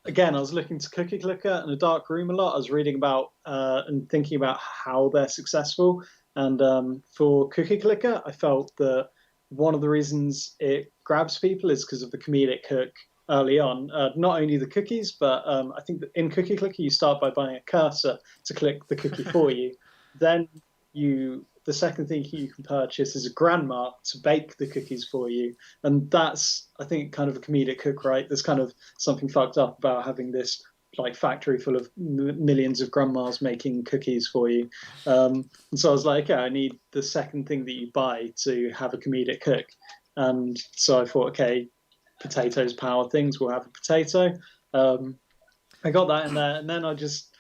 again, I was looking to Cookie Clicker and A Dark Room a lot. I was reading about and thinking about how they're successful. And for Cookie Clicker, I felt that one of the reasons it grabs people is because of the comedic hook early on. Not only the cookies, but I think that in Cookie Clicker, you start by buying a cursor to click the cookie for you. Then the second thing you can purchase is a grandma to bake the cookies for you. And that's, I think, kind of a comedic hook, right? There's kind of something fucked up about having this like factory full of millions of grandmas making cookies for you. And so I was like, yeah, I need the second thing that you buy to have a comedic cook. And so I thought, okay, potatoes power things. We'll have a potato. Um, I got that in there, and then I just,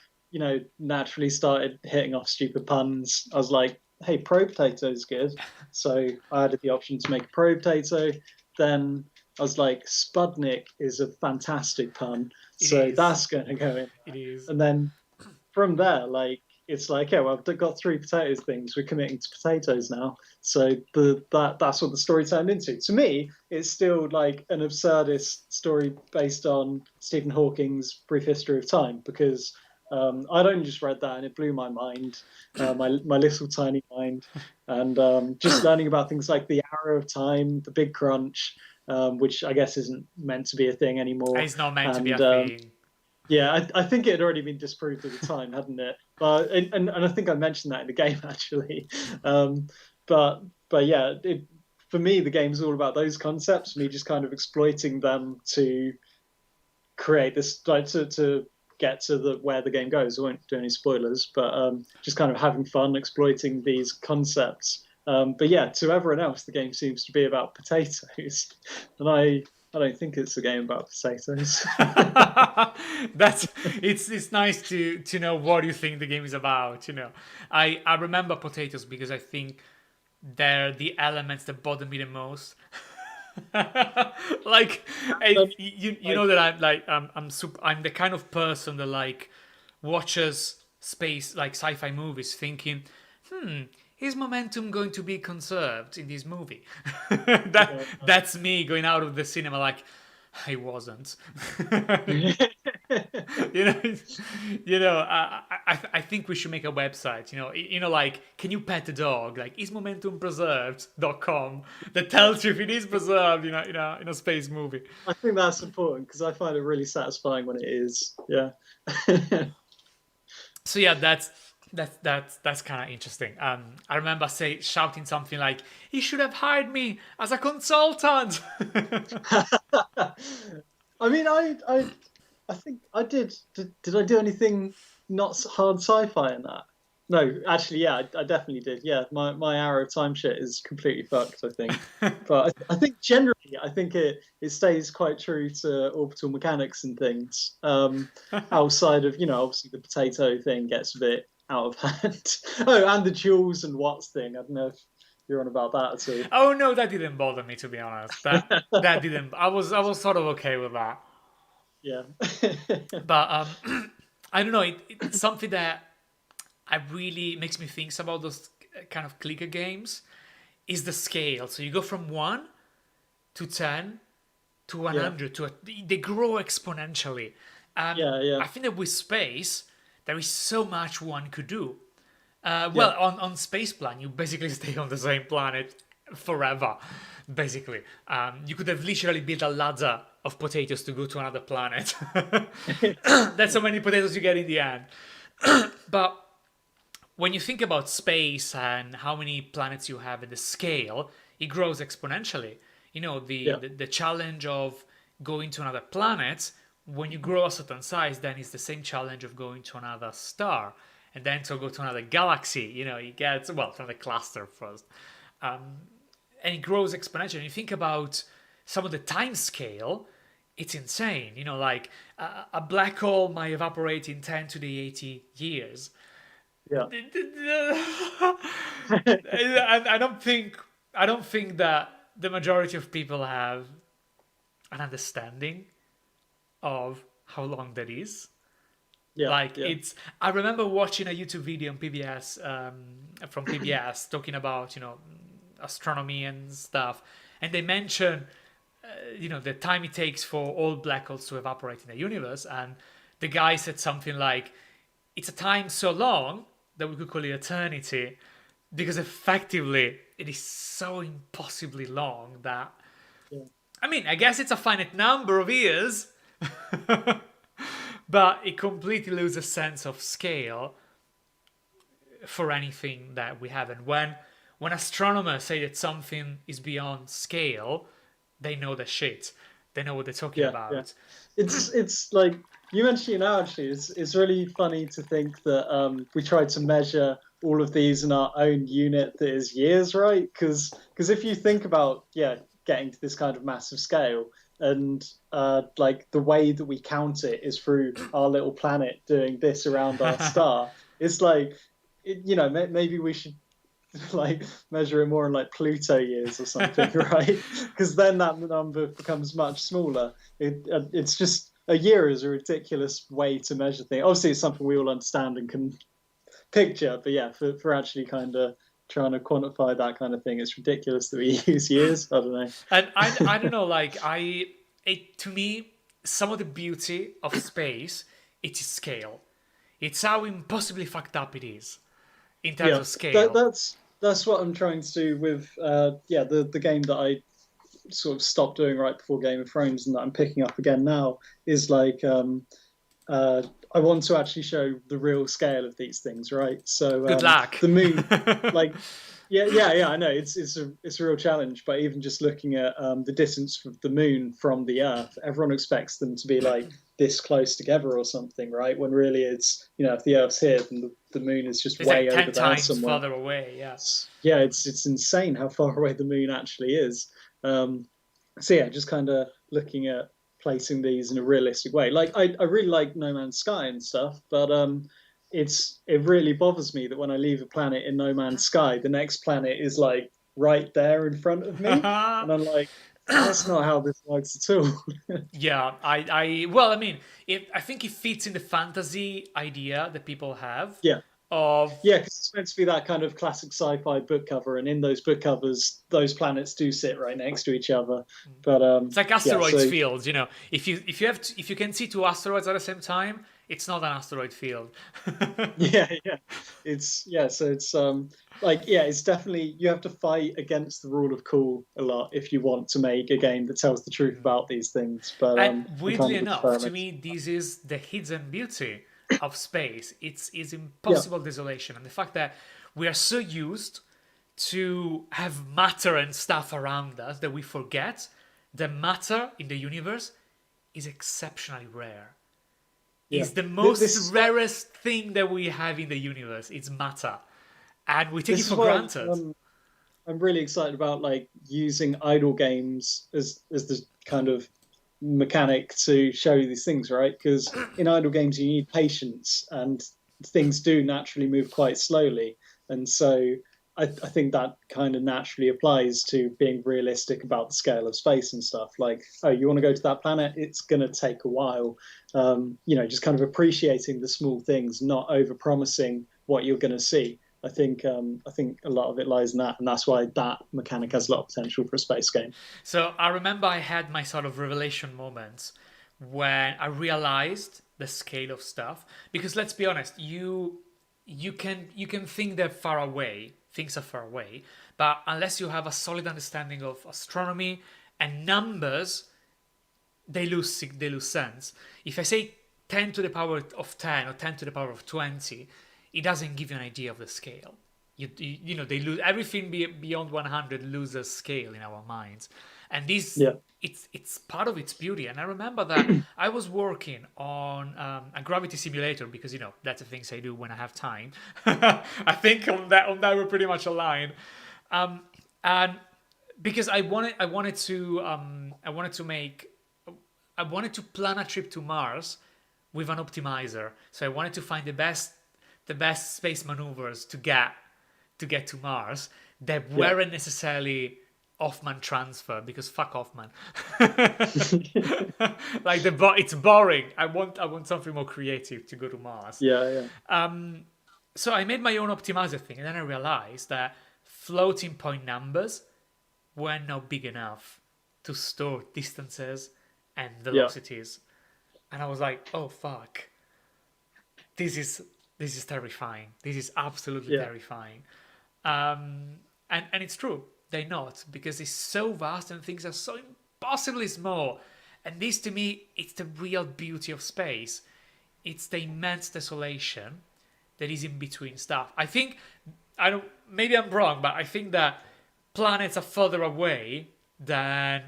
naturally started hitting off stupid puns. I was like, "Hey, pro potato is good," so I added the option to make a pro potato. Then I was like, "Spudnik is a fantastic pun, It so is. that's going to go in." It is. And then from there, like it's like, yeah, well, I've got three potatoes things. We're committing to potatoes now. So that's what the story turned into. To me, it's still like an absurdist story based on Stephen Hawking's Brief History of Time, because I'd only just read that and it blew my mind, my little tiny mind, and just learning about things like the Arrow of Time, the Big Crunch, which I guess isn't meant to be a thing anymore, It's not meant to be a and thing. yeah, I think it had already been disproved at the time, hadn't it? And I think I mentioned that in the game actually. Um, but but yeah, for me the game's all about those concepts. Me just kind of exploiting them to create this, like to get to the where the game goes. I won't do any spoilers, but just kind of having fun exploiting these concepts. But yeah, to everyone else, the game seems to be about potatoes, and I don't think it's a game about potatoes. That's it's nice to know what you think the game is about. I remember potatoes because I think they're the elements that bother me the most. Like, you Like, know that I'm like I'm the kind of person that like watches space like sci-fi movies thinking, is momentum going to be conserved in this movie? That's me going out of the cinema like, I wasn't. you know, I think we should make a website. Like, can you pet a dog? Like, is momentum preserved.com that tells you if it is preserved. In a space movie. I think that's important because I find it really satisfying when it is. Yeah. So yeah, that's kind of interesting. I remember shouting something like, "He should have hired me as a consultant." I mean, I think I did. Did I do anything not hard sci-fi in that? No, actually, yeah, I definitely did. Yeah, my Arrow of Time shit is completely fucked, I think. But I think generally, I think it stays quite true to orbital mechanics and things. Outside of, obviously the potato thing gets a bit out of hand. Oh, and the Jules and Watts thing. I don't know if you're on about that at all. Oh no, that didn't bother me, to be honest. That didn't. I was sort of okay with that. Yeah. But I don't know. It's something that I really makes me think about those kind of clicker games. Is the scale? So you go from 1 to 10 to Yeah. 100 they grow exponentially. Yeah, yeah, I think that with space there is so much one could do. yeah, Well, on SPACEPLAN, you basically stay on the same planet forever. Basically, you could have literally built a ladder of potatoes to go to another planet. That's how many potatoes you get in the end. But when you think about space and how many planets you have and the scale, it grows exponentially. yeah, The challenge of going to another planet, when you grow a certain size, then it's the same challenge of going to another star. And then to go to another galaxy, you get, well, to another cluster first. And it grows exponentially. You think about some of the time scale, it's insane. Like a black hole might evaporate in 10 to the 80 years. yeah. I don't think that the majority of people have an understanding of how long that is. Yeah, Like, yeah, I remember watching a YouTube video on PBS, from PBS, talking about astronomy and stuff, and they mention the time it takes for all black holes to evaporate in the universe, and the guy said something like, it's a time so long that we could call it eternity, because effectively it is so impossibly long that, yeah, I mean, I guess it's a finite number of years, but it completely loses sense of scale for anything that we have. And when astronomers say that something is beyond scale, they know the shit. They know what they're talking Yeah, yeah. about. It's like you mentioned it now. Actually, it's really funny to think that we tried to measure all of these in our own unit that is years, right? Because if you think about getting to this kind of massive scale, and like the way that we count it is through our little planet doing this around our star. It's like maybe we should like measure it more in like Pluto years or something, right? Because then that number becomes much smaller. It's just a year is a ridiculous way to measure things. Obviously, it's something we all understand and can picture, but yeah, for actually kind of trying to quantify that kind of thing, it's ridiculous that we use years. I don't know. And I don't know, like to me, some of the beauty of space, it's scale. It's how impossibly fucked up it is in terms Yeah, of scale. that's what I'm trying to do with the game that I sort of stopped doing right before Game of Thrones and that I'm picking up again now is like uh, I want to actually show the real scale of these things, right? So Good luck. the moon, like yeah, I know it's a real challenge, but even just looking at the distance of the moon from the Earth, everyone expects them to be like this close together or something, right? When really it's if the Earth's here, then the moon is just It's way like 10 over there times somewhere. further away, yeah. Yeah, it's insane how far away the moon actually is. Um, so yeah, just kind of looking at placing these in a realistic way. Like I really like No Man's Sky and stuff, but it really bothers me that when I leave a planet in No Man's Sky, the next planet is like right there in front of me, and I'm like, that's not how this works at all. Yeah, well, I mean, I think it fits in the fantasy idea that people have Yeah. of. Yeah, because it's meant to be that kind of classic sci-fi book cover, and in those book covers, those planets do sit right next to each other. But It's like yeah, asteroids so fields, you know. If you can see two asteroids at the same time, it's not an asteroid field. yeah, so it's it's definitely you have to fight against the rule of cool a lot if you want to make a game that tells the truth about these things. But And I'm kind weirdly of enough, to experimenting. me, this is the hidden beauty of space. It's Yeah, impossible desolation, and the fact that we are so used to have matter and stuff around us that we forget that matter in the universe is exceptionally rare. yeah. Is the This most is rarest thing that we have in the universe. It's matter, and we take it this is for why granted. I'm really excited about like using idle games as the kind of mechanic to show you these things, right? Because in idle games you need patience, and things do naturally move quite slowly, and so I think that kind of naturally applies to being realistic about the scale of space and stuff. Like, oh, you want to go to that planet? It's going to take a while. Just kind of appreciating the small things, not over promising what you're going to see. I think a lot of it lies in that, and that's why that mechanic has a lot of potential for a space game. So I remember I had my sort of revelation moments when I realized the scale of stuff. Because let's be honest, you can think they're far away, things are far away, but unless you have a solid understanding of astronomy and numbers, they lose sense. If I say 10 to the power of 10 or 10 to the power of 20, it doesn't give you an idea of the scale. They lose everything beyond 100 loses scale in our minds, and this Yeah, it's part of its beauty. And I remember that I was working on a gravity simulator because that's the things I do when I have time. I think on that we're pretty much aligned, and because I wanted to plan a trip to Mars with an optimizer. So I wanted to find the best space maneuvers to get to Mars that yeah. weren't necessarily Hoffman transfer, because fuck Hoffman. Like it's boring. I want something more creative to go to Mars. Yeah. So I made my own optimizer thing, and then I realized that floating point numbers were not big enough to store distances and Yeah. velocities. And I was like, oh fuck. This is terrifying. This is absolutely Yeah. terrifying. And it's true. They're not, because it's so vast and things are so impossibly small. And this to me, it's the real beauty of space. It's the immense desolation that is in between stuff. I think maybe I'm wrong, but I think that planets are further away than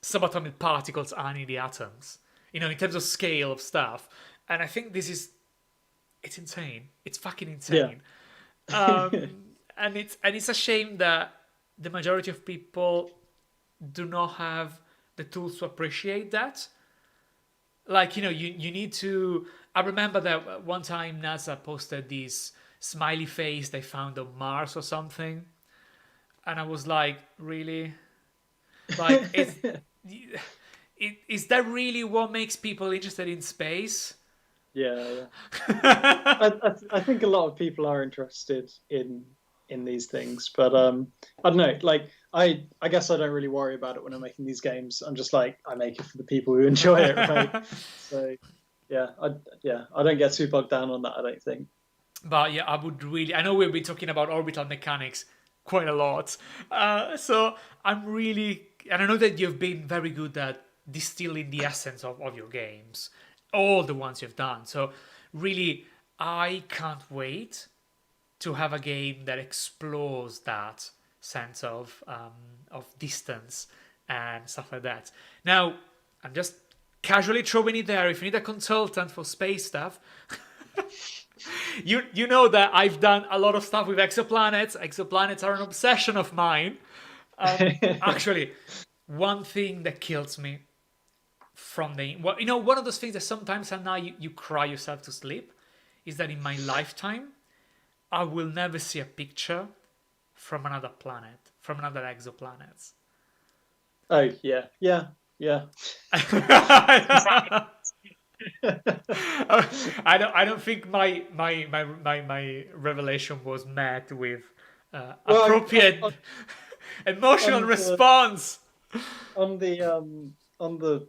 subatomic particles are in the atoms, in terms of scale of stuff. And I think it's insane. It's fucking Yeah. insane. And it's a shame that the majority of people do not have the tools to appreciate that. Like, you need to. I remember that one time NASA posted this smiley face they found on Mars or something, and I was like, really? Like, is that really what makes people interested in space? Yeah, yeah. I think a lot of people are interested in these things, but I don't know. Like I guess I don't really worry about it when I'm making these games. I'm just like I make it for the people who enjoy it, right? So I don't get too bogged down on that. I don't think. But yeah, I know we'll be talking about orbital mechanics quite a lot. So and I know that you've been very good at distilling the essence of your games, all the ones you've done. So really, I can't wait to have a game that explores that sense of distance and stuff like that. Now, I'm just casually throwing it there. If you need a consultant for space stuff, you know that I've done a lot of stuff with exoplanets. Exoplanets are an obsession of mine. Actually, one thing that kills me one of those things that sometimes at night you cry yourself to sleep is that in my lifetime I will never see a picture from another planet, from another exoplanet. Oh yeah, yeah, yeah. I don't think my revelation was met with Well, appropriate emotional on response. on the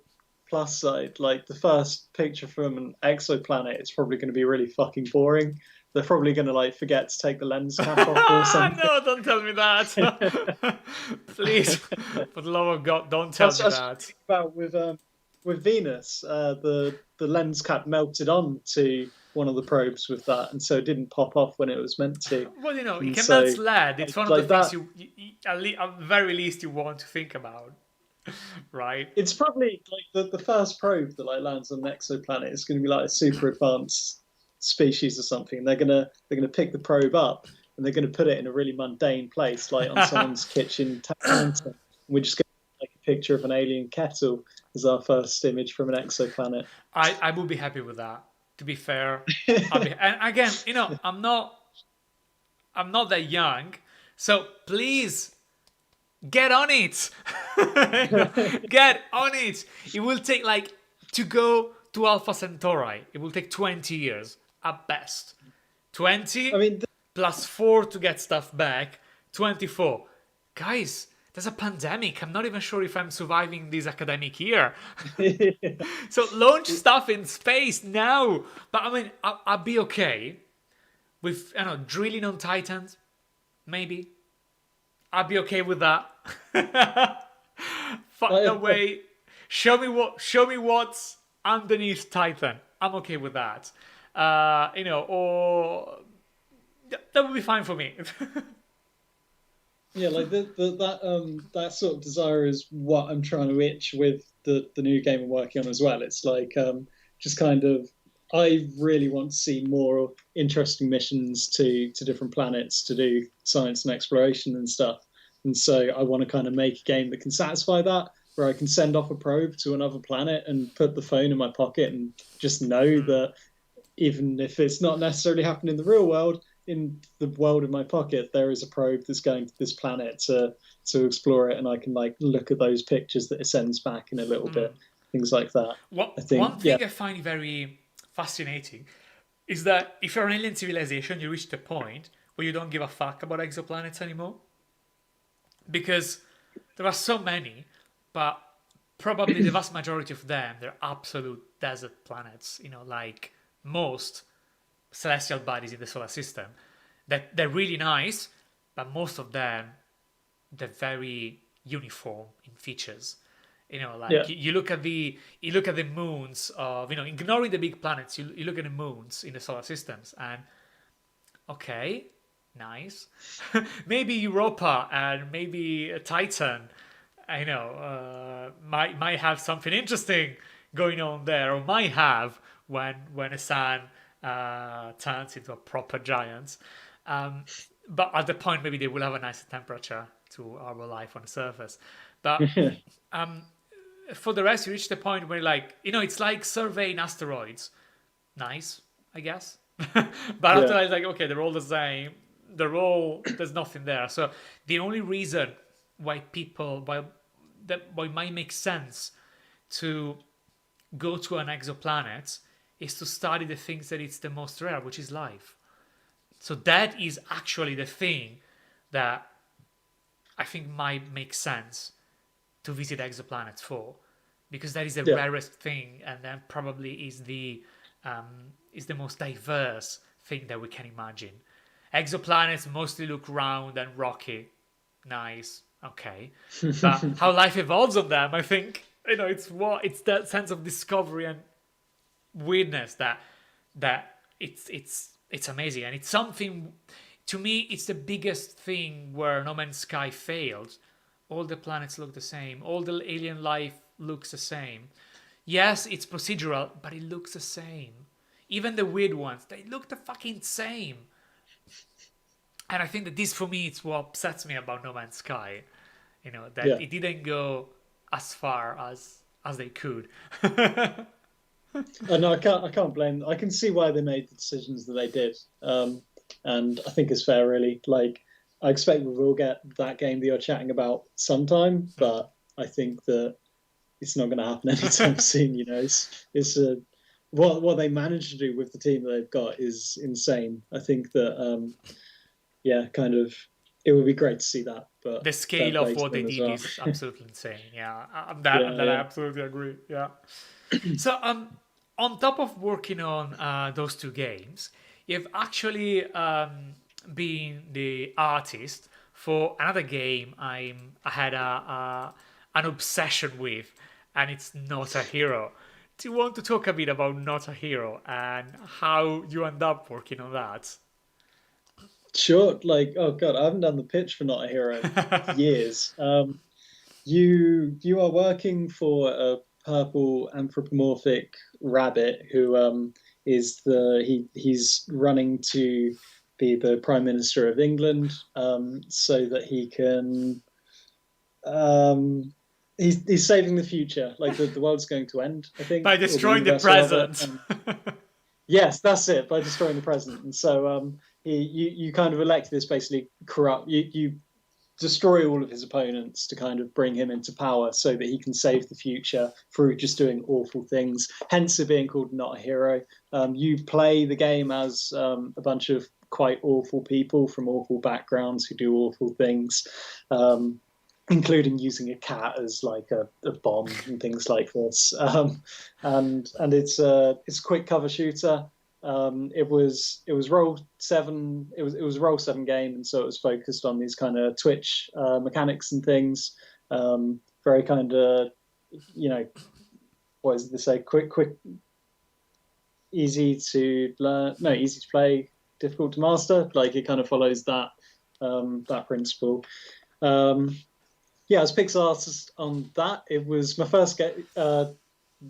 plus side, like the first picture from an exoplanet, it's probably going to be really fucking boring. They're probably going to like forget to take the lens cap off or something. No, don't tell me that. Please, for the love of God, don't tell me That's that. about with Venus. The lens cap melted onto one of the probes with that, and so it didn't pop off when it was meant to. Well, it And can so melt lead. It's one of the like things that, at very least, you want to think about, right? it's probably like the first probe that like lands on an exoplanet is going to be like a super advanced species or something. They're gonna pick the probe up and they're gonna put it in a really mundane place, like on someone's kitchen counter. We're just going to take a picture of an alien kettle as our first image from an exoplanet. I would be happy with that. To be fair, and again, I'm not that young, so please get on it. Get on it. It will take to go to Alpha Centauri. It will take 20 years at best. 20 I mean, plus 4 to get stuff back. 24. Guys, there's a pandemic. I'm not even sure if I'm surviving this academic year. So launch stuff in space now. But I mean, I'll be okay with drilling on Titans. Maybe I'll be okay with that. Fuck the way. Show me what's underneath Titan. I'm okay with that. Or that would be fine for me. yeah, like that sort of desire is what I'm trying to itch with the new game I'm working on as well. It's like just kind of I really want to see more interesting missions to different planets to do science and exploration and stuff. And so I want to kind of make a game that can satisfy that, where I can send off a probe to another planet and put the phone in my pocket and just know that even if it's not necessarily happening in the real world, in the world of my pocket, there is a probe that's going to this planet to explore it, and I can like look at those pictures that it sends back in a little bit, things like that. One thing I find very fascinating is that if you're an alien civilization, you reach the point where you don't give a fuck about exoplanets anymore. Because there are so many, but probably the vast majority of them, they're absolute desert planets, like most celestial bodies in the solar system. That they're really nice, but most of them, they're very uniform in features. You look at the moons of ignoring the big planets. You look at the moons in the solar systems, and okay, nice. Maybe Europa and maybe Titan I know, might have something interesting going on there, or might have when a sun turns into a proper giant. Um, but at the point, maybe they will have a nicer temperature to our life on the surface. But for the rest, you reach the point where, like, it's like surveying asteroids. Nice, I guess. But after Yeah, that, it's like, okay, they're all the same. There's nothing there. So the only reason why it might make sense to go to an exoplanet is to study the things that it's the most rare, which is life. So that is actually the thing that I think might make sense to visit exoplanets for, because that is the yeah. rarest thing, and then probably is the most diverse thing that we can imagine. Exoplanets mostly look round and rocky, nice, okay, but how life evolves on them, I think, it's that sense of discovery and weirdness that it's amazing, and it's something. To me, it's the biggest thing where No Man's Sky failed. All the planets look the same. All the alien life looks the same. Yes, it's procedural, but it looks the same. Even the weird ones, they look the fucking same. And I think that this, for me, it's what upsets me about No Man's Sky. That Yeah. it didn't go as far as they could. No, I can't blame them. I can see why they made the decisions that they did. And I think it's fair, really. Like, I expect we will get that game that you're chatting about sometime, but I think that it's not going to happen anytime soon. What they managed to do with the team that they've got is insane. I think that yeah, kind of, it would be great to see that. But The fair scale of play to what they them as did well. is absolutely insane. Yeah, Yeah, I yeah. absolutely agree. Yeah. So on top of working on those two games, you've actually been the artist for another game I had an obsession with, and it's Not a Hero. Do you want to talk a bit about Not a Hero and how you end up working on that? Sure. Like, oh God, I haven't done the pitch for Not a Hero in years. You are working for a purple anthropomorphic rabbit who is he's running to be the Prime Minister of England, so that he can he's saving the future. Like, the world's going to end, I By think, or the destroying the universe rather. present. Yes, that's it, by destroying the present. And so you kind of elect this basically corrupt you destroy all of his opponents to kind of bring him into power so that he can save the future through just doing awful things, hence it being called Not a Hero. You play the game as a bunch of quite awful people from awful backgrounds who do awful things, including using a cat as like a bomb and things like this. And it's a quick cover shooter. It was roll 7. It was a roll 7 game, and so it was focused on these kind of Twitch mechanics and things. Very kind of, what is it they say? Quick, easy to learn. No, easy to play, difficult to master. Like, it kind of follows that principle. Yeah, as Pixar artist on that, it was my first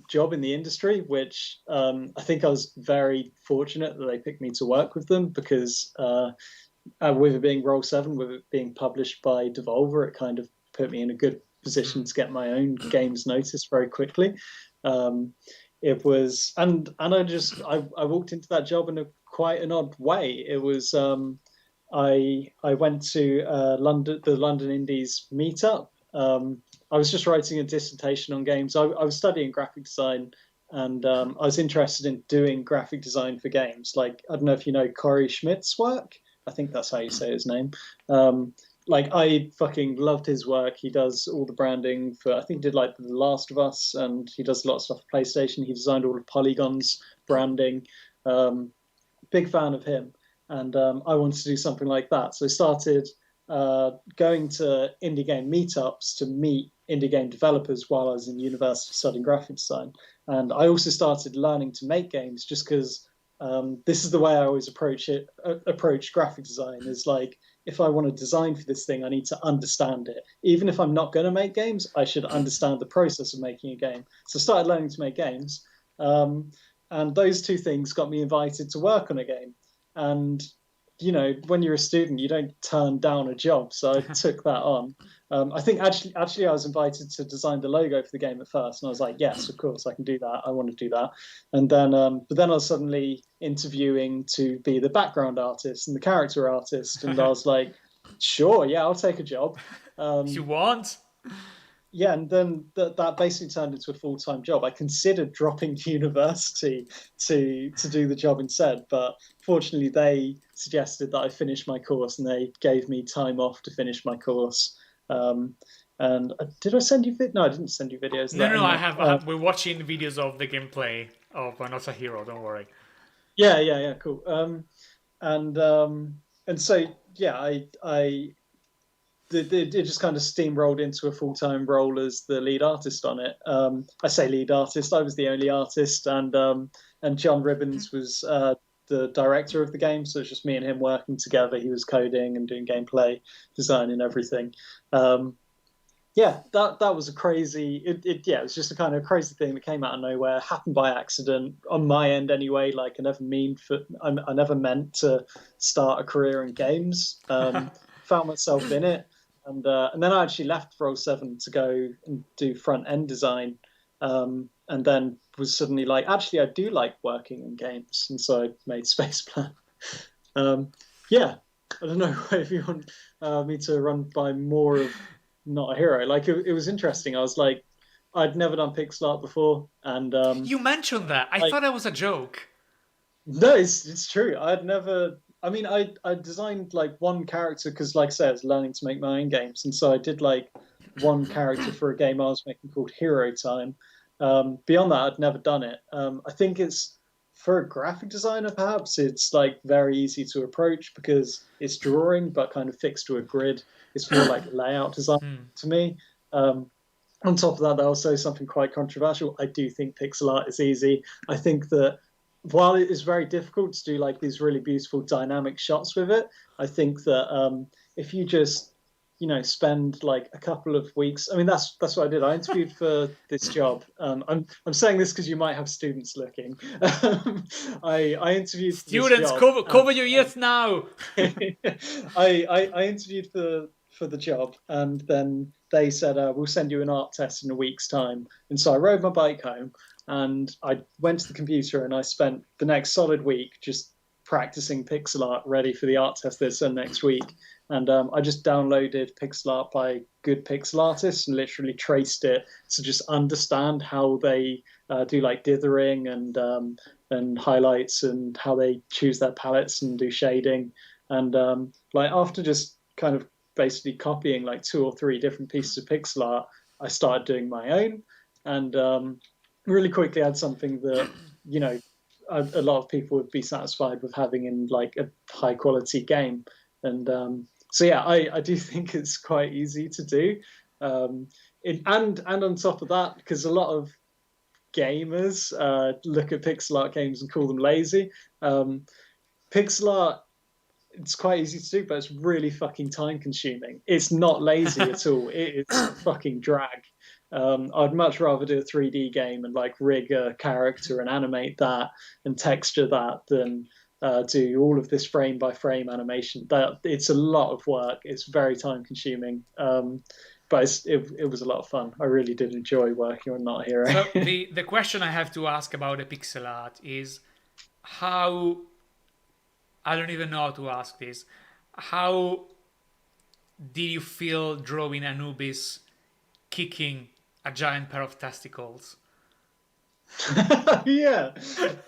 job in the industry, which I think I was very fortunate that they picked me to work with them, because with it being Roll 7, with it being published by Devolver, it kind of put me in a good position to get my own games noticed very quickly. It was, and I walked into that job in quite an odd way. It was I went to the London Indies meetup. I was just writing a dissertation on games. I was studying graphic design, and I was interested in doing graphic design for games. Like, I don't know if you know Corey Schmidt's work. I think that's how you say his name. Like, I fucking loved his work. He does all the branding for, I think he did like The Last of Us, and he does a lot of stuff for PlayStation. He designed all of Polygon's branding. Big fan of him. And I wanted to do something like that. So I started going to indie game meetups to meet indie game developers while I was in university studying graphic design. And I also started learning to make games, just because This is the way I always approach graphic design is like, if I want to design for this thing, I need to understand it. Even if I'm not going to make games, I should understand the process of making a game. So I started learning to make games. And those two things got me invited to work on a game. And when you're a student, you don't turn down a job. So I took that on. I think actually I was invited to design the logo for the game at first, and I was like, yes, of course I can do that. I want to do that. And then, but then I was suddenly interviewing to be the background artist and the character artist, and I was like, sure, yeah, I'll take a job. You want? Yeah, and then that basically turned into a full-time job. I considered dropping university to do the job instead, but fortunately they suggested that I finish my course, and they gave me time off to finish my course. And did I send you No, I didn't send you videos. No, I have. We're watching videos of the gameplay of Not a Hero. Don't worry. Yeah, cool. And so yeah, it just kind of steamrolled into a full-time role as the lead artist on it. I say lead artist, I was the only artist, and John Ribbons was the director of the game, so it's just me and him working together. He was coding and doing gameplay design and everything. Yeah, that was a crazy. It was just a kind of crazy thing that came out of nowhere, happened by accident on my end anyway. Like I never meant to start a career in games. Found myself in it. And then I actually left Roll 7 to go and do front end design, and then was suddenly like, actually, I do like working in games, and so I made SPACEPLAN. Yeah, I don't know if you want me to run by more of Not a Hero. Like it was interesting. I was like, I'd never done pixel art before, and you mentioned that. I thought that was a joke. No, it's true. I'd never. I mean, I designed like one character because, like I said, I was learning to make my own games, and so I did like one character for a game I was making called Hero Time. Beyond that, I'd never done it. I think it's for a graphic designer, perhaps it's like very easy to approach because it's drawing but kind of fixed to a grid. It's more like layout design to me. On top of that, there's also something quite controversial. I do think pixel art is easy. I think that while it is very difficult to do like these really beautiful dynamic shots with it, I think that if you just spend like a couple of weeks. I mean, that's what I did. I interviewed for this job. I'm saying this because you might have students looking. I interviewed students. For this job, cover your ears now. I interviewed for the job, and then they said we'll send you an art test in a week's time. And so I rode my bike home, and I went to the computer, and I spent the next solid week just practicing pixel art, ready for the art test this and next week. And I just downloaded pixel art by good pixel artists and literally traced it to just understand how they do like dithering and highlights and how they choose their palettes and do shading. And like after just kind of basically copying like 2 or 3 different pieces of pixel art, I started doing my own, and really quickly had something that a lot of people would be satisfied with having in like a high quality game. And so yeah, I do think it's quite easy to do. And on top of that, because a lot of gamers look at pixel art games and call them lazy. Pixel art, it's quite easy to do, but it's really fucking time consuming. It's not lazy at all. It's fucking drag. I'd much rather do a 3D game and like rig a character and animate that and texture that than do all of this frame by frame animation. That it's a lot of work. It's very time consuming, but it was a lot of fun. I really did enjoy working on Not a Hero. So the question I have to ask about the pixel art is how, I don't even know how to ask this. How did you feel drawing Anubis kicking a giant pair of testicles? Yeah.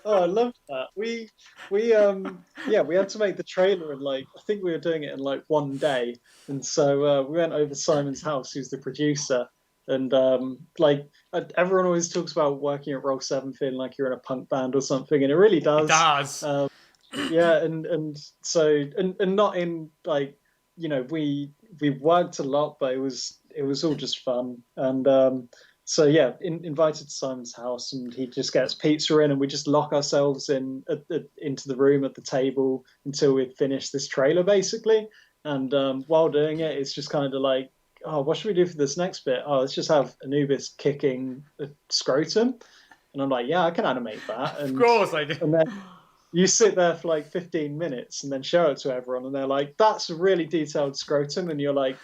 Oh, I loved that. We had to make the trailer in like, I think we were doing it in like one day, and so we went over to Simon's house, who's the producer, and like everyone always talks about working at Roll 7 feeling like you're in a punk band or something, and it really does. It does. Yeah, and so not in like, we worked a lot, but it was all just fun. And So yeah, invited to Simon's house, and he just gets pizza in, and we just lock ourselves in into the room at the table until we finish this trailer, basically. And while doing it, it's just kind of like, oh, what should we do for this next bit? Oh, let's just have Anubis kicking a scrotum, and I'm like, yeah, I can animate that, Of course I do. and then you sit there for like 15 minutes and then show it to everyone, and they're like, that's a really detailed scrotum, and you're like,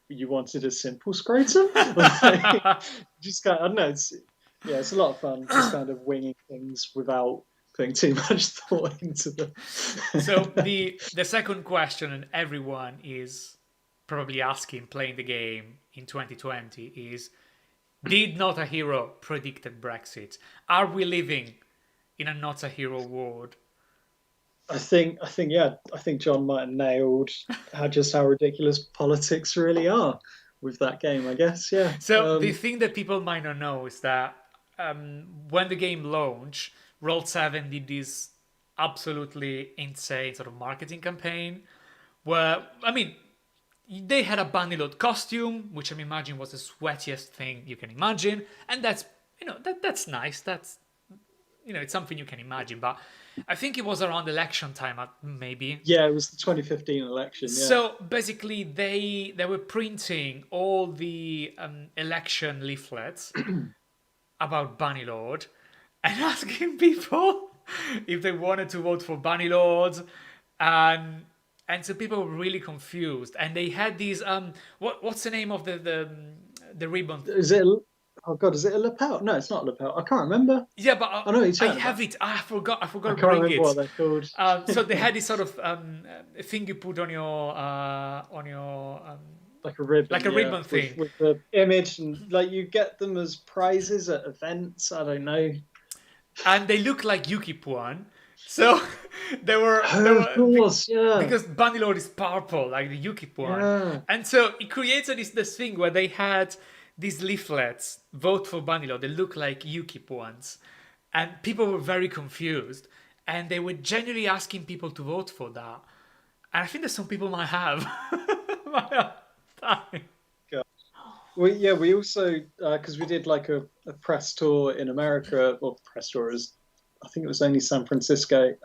you wanted a simple scrotum? Like, just kind of, I don't know, it's a lot of fun just kind of winging things without putting too much thought into them. So the second question, and everyone is probably asking playing the game in 2020, is: did Not a Hero predicted Brexit? Are we living in a not a hero world? I think John might have nailed how ridiculous politics really are with that game, I guess. Yeah. So the thing that people might not know is that when the game launched, Roll 7 did this absolutely insane sort of marketing campaign where, I mean, they had a Bandiload costume, which I imagine was the sweatiest thing you can imagine, and that's that's nice. That's it's something you can imagine, but I think it was around election time, maybe. Yeah, it was the 2015 election. Yeah. So basically, they were printing all the election leaflets about Bannerlord and asking people if they wanted to vote for Bannerlord, and so people were really confused, and they had these what's the name of the ribbon? Is it? Oh God, is it a lapel? No, it's not a lapel. I can't remember. Yeah, but I know I have it. I forgot. I I forgot to can't bring remember it. what they're called. So they had this sort of thing you put on your Like a ribbon, like a ribbon thing with the image, and like you get them as prizes at events. I don't know. and they look like Yuki-Puan. So they were, Of course, yeah. because Bannerlord is purple like the Yuki-Puan, Yeah. and so it created this thing where they had these leaflets, vote for Bannerlord, they look like Yuki-Puans, and people were very confused, and they were genuinely asking people to vote for that, and I think that some people might have. Might have done. We also because we did like a press tour in America. Well, press tour is, I think it was only San Francisco.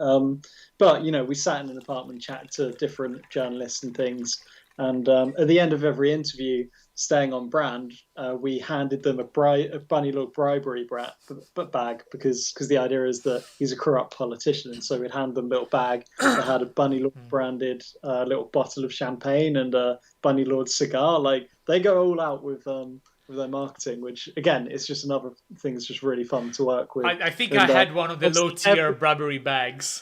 But we sat in an apartment, chatted to different journalists and things. And at the end of every interview, staying on brand, we handed them a Bunny-Lord bribery bag because the idea is that he's a corrupt politician, and so we'd hand them a little bag that had a Bunny-Lord branded little bottle of champagne and a Bunny-Lord cigar. Like they go all out with their marketing, which again, it's just another thing that's just really fun to work with. I think I had one of the low tier Bradbury bags.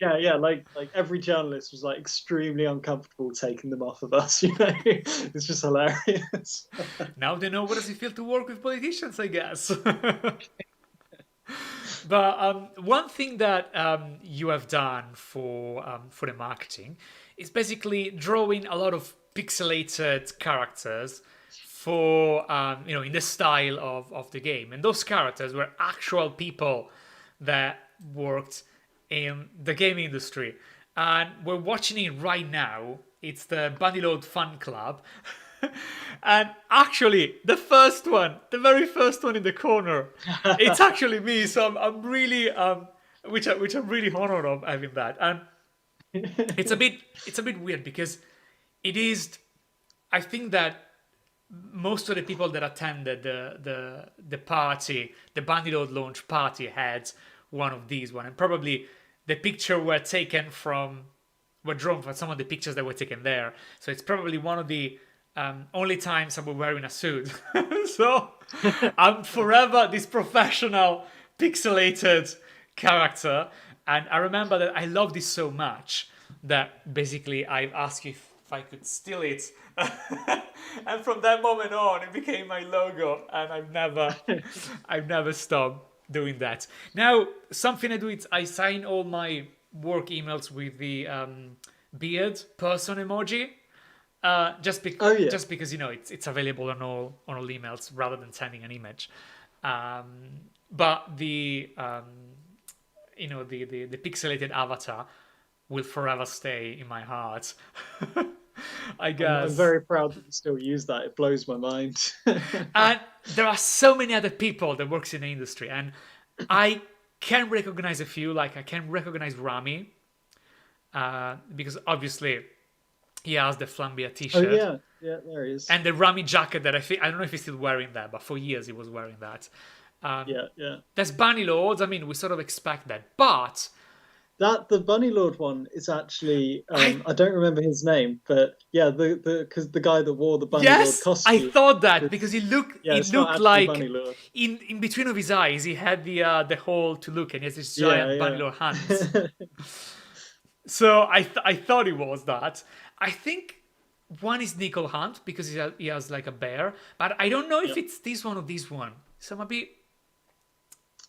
Yeah, like every journalist was like extremely uncomfortable taking them off of us. It's just hilarious. Now they know what does it feel to work with politicians, I guess. But one thing that you have done for the marketing is basically drawing a lot of pixelated characters for in the style of the game, and those characters were actual people that worked in the game industry, and we're watching it right now. It's the Bannerlord fan club. And actually the very first one in the corner, it's actually me, so I'm really which I'm really honored of having that. And it's a bit weird because it is, I think that most of the people that attended the party, the Bannerlord launch party, had one of these and probably the picture were drawn from some of the pictures that were taken there. So it's probably one of the only times I was wearing a suit. So I'm forever this professional pixelated character. And I remember that I loved this so much that basically I asked you if I could steal it. And from that moment on, it became my logo, and I've never stopped doing that. Now, something I do is I sign all my work emails with the beard person emoji, just because it's available on all emails rather than sending an image. But the the pixelated avatar will forever stay in my heart. I I'm guess. very proud that you still use that. It blows my mind. And there are so many other people that works in the industry, and I can recognize a few. Like I can recognize Rami, because obviously he has the Flambia Oh T-shirt yeah, yeah, there he is. and the Rami jacket that I don't know if he's still wearing that, but for years he was wearing that. Yeah, yeah. There's Bunny Lords. I mean, we sort of expect that, but That the Bunny Lord one is actually I I don't remember his name, but yeah, the because the guy that wore the Bunny Lord yes, I costume. thought that because It's, he looked yeah, it's not actually Bunny like Lord. in between of his eyes he had the hole to look, and he has this Yeah, giant Bunny Lord hands. yeah. So I thought it was that. I think one is Nickel Hunt because he has like a bear, but I don't know if Yep. it's this one or this one. So maybe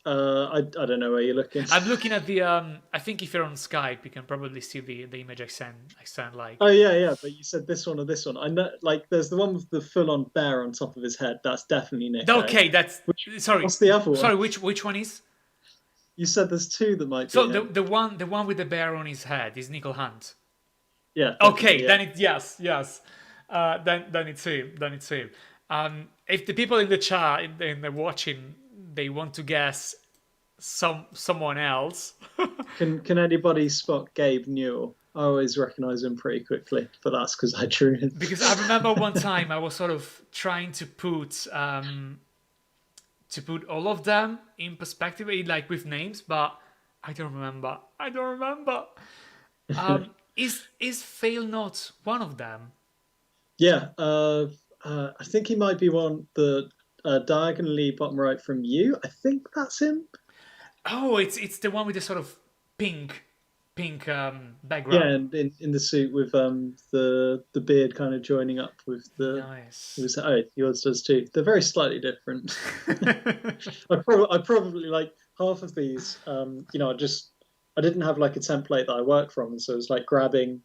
I don't know where you're looking. I'm looking at the. I think if you're on Skype, you can probably see the image I send. I send like. Oh yeah, yeah. But you said this one or this one. I know, like, there's the one with the full-on bear on top of his head. That's definitely Nico. Okay, that's sorry. What's the other one? Sorry, which one is? You said there's two that might So be him. the one with the bear on his head is Nickel Hunt. Yeah. Okay, Definitely, yeah. then it yes. Then it's him. Then it's him. If the people in the chat in the watching they want to guess someone else. Can anybody spot Gabe Newell? I always recognise him pretty quickly, but that's because I drew him. Because I remember one time I was sort of trying to put all of them in perspective, like with names, but I don't remember. I don't remember. Is Fail not one of them? Yeah, I think he might be one the diagonally bottom right from you. I think that's him. Oh, it's the one with the sort of pink Yeah, background. and in the suit with the beard kind of joining up with the. It Nice. was, oh, yours does too. They're very slightly different. I probably like half of these. I didn't have like a template that I work from, so it was like grabbing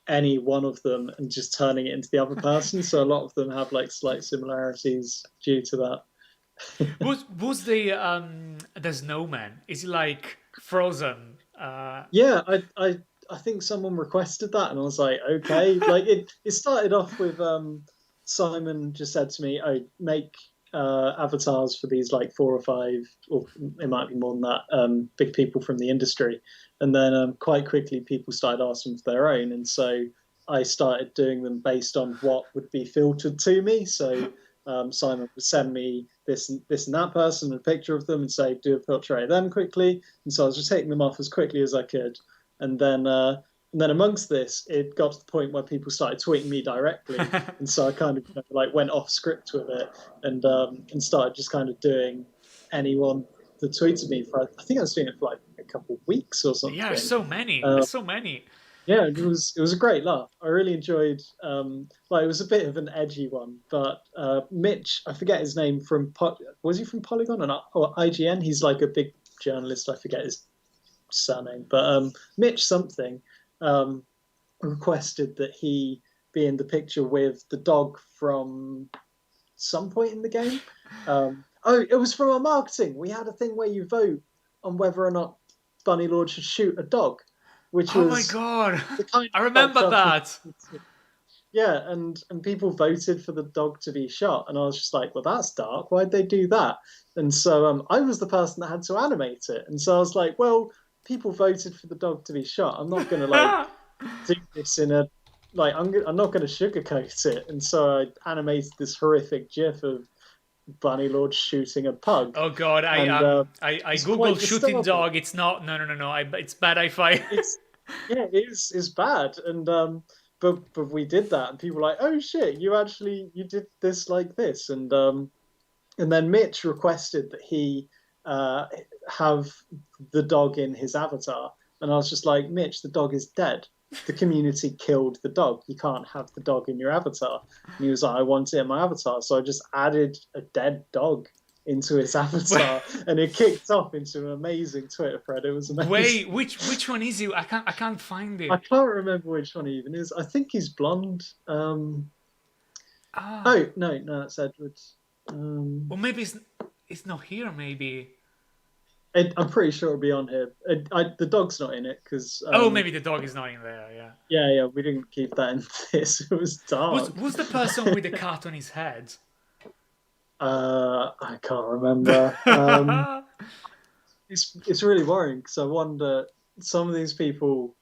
any one of them and just turning it into the other person. So a lot of them have like slight similarities due to that. Was the snowman? Is he like frozen? Yeah, I think someone requested that, and I was like, okay. Like it started off with Simon just said to me, "Oh, make avatars for these like 4 or 5, or it might be more than that, big people from the industry." And then quite quickly, people started asking for their own, and so I started doing them based on what would be filtered to me. So Simon would send me this and that person, a picture of them, and say, do a portrait of them quickly. And so I was just taking them off as quickly as I could. And then amongst this, it got to the point where people started tweeting me directly, and so I kind of like went off script with it, and started just kind of doing anyone that tweeted me for. I think I was doing it for like a couple of weeks or something. Yeah, there's so many. Uh, There's so many. yeah, it was a great laugh. I really enjoyed. Like it was a bit of an edgy one, but Mitch, I forget his name from. Was he from Polygon or IGN? He's like a big journalist. I forget his surname, but Mitch something requested that he be in the picture with the dog from some point in the game. Oh, it was from our marketing. We had a thing where you vote on whether or not Bunny Lord should shoot a dog, which Oh was my god, the kind I of remember that. yeah, and people voted for the dog to be shot, and I was just like, well, that's dark. Why'd they do that? And so I was the person that had to animate it, and so I was like, well, people voted for the dog to be shot. I'm not going to like do this in a like I'm not going to sugarcoat it. And so I animated this horrific GIF of Bunny Lord shooting a pug. Oh god, And I it's googled quite shooting disturbing. dog. It's not. No. It's bad. I find. It's yeah, it's bad. And but we did that, and people were like, oh shit, you did this like this, and then Mitch requested that he have the dog in his avatar, and I was just like, Mitch, the dog is dead. The community killed the dog. You can't have the dog in your avatar. And he was like, I want it in my avatar. So I just added a dead dog into his avatar, and it kicked off into an amazing Twitter thread. It was amazing. Wait, which one is he? I can't find it. I can't remember which one he even is. I think he's blonde. Oh no, it's Edward. Or maybe it's not here. Maybe. I'm pretty sure it'll be on here. The dog's not in it because Oh, maybe the dog is not in there. Yeah. yeah, we didn't keep that in this. It was dark. Who's the person with the cat on his head? I can't remember. It's really worrying because I wonder some of these people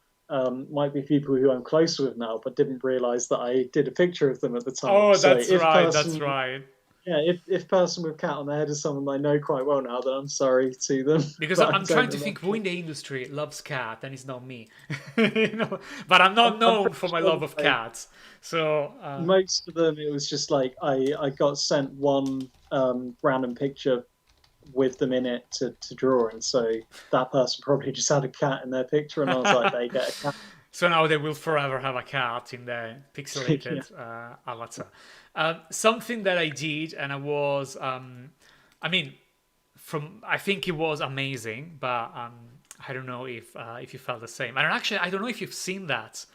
might be people who I'm close with now, but didn't realize that I did a picture of them at the time. Oh, So that's if right. That's person, right. yeah, if person with cat on their head is someone I know quite well now, then I'm sorry to them. Because But I I'm trying don't to think who remember. in the industry loves cat, and it's not me. you know, but I'm not I'm known pretty for my sure love of like cats. So most of them, it was just like I got sent one random picture with them in it to draw, and so that person probably just had a cat in their picture, and I was like, they get a cat. so now they will forever have a cat in their Yeah. pixelated avatar. Something that I did, and I mean, I think it was amazing, but I don't know if you felt the same. And actually, I don't know if you've seen that.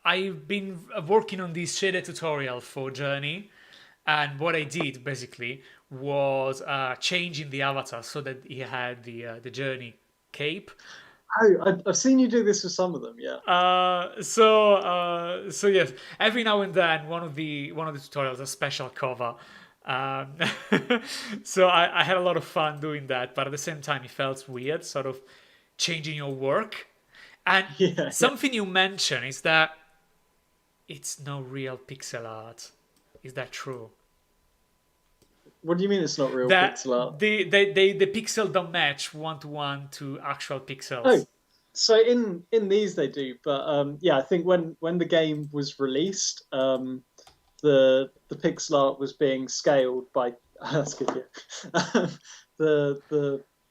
I've been working on this shaded tutorial for Journey, and what I did basically was changing the avatar so that he had the Journey cape. Oh, I've seen you do this with some of them. Yeah. So yes, every now and then one of the tutorials a special cover. Um, so I had a lot of fun doing that, but at the same time it felt weird, sort of changing your work. And Yeah, yeah. something you mentioned is that it's no real pixel art. Is that true? What do you mean it's not real That pixel art? the pixel don't match one to one to actual Oh, pixels. so in these they do, but yeah, I think when the game was released, the pixel art was being scaled by that's good, yeah. The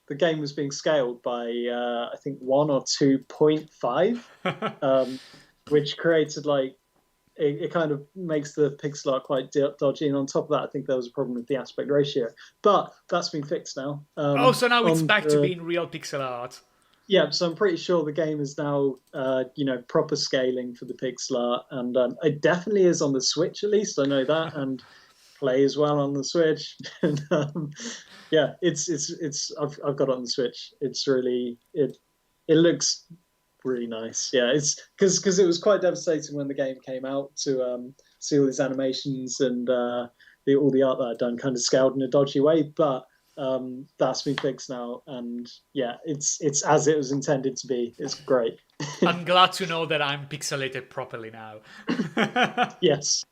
the game was being scaled by I think 1 or 2.5, um, which created like it kind of makes the pixel art quite dodgy. And on top of that, I think there was a problem with the aspect ratio, but that's been fixed now. Oh, so now it's On back to the being real pixel art. Yeah, so I'm pretty sure the game is now, proper scaling for the pixel art, and it definitely is on the Switch at least. I know that, and play as well on the Switch. And, yeah, it's I've got it on the Switch. It's really it looks really nice. Yeah, it's because it was quite devastating when the game came out to see all these animations and all the art that I'd done kind of scaled in a dodgy way, but that's been fixed now, and yeah, it's as it was intended to be. It's great. I'm glad to know that I'm pixelated properly now. Yes,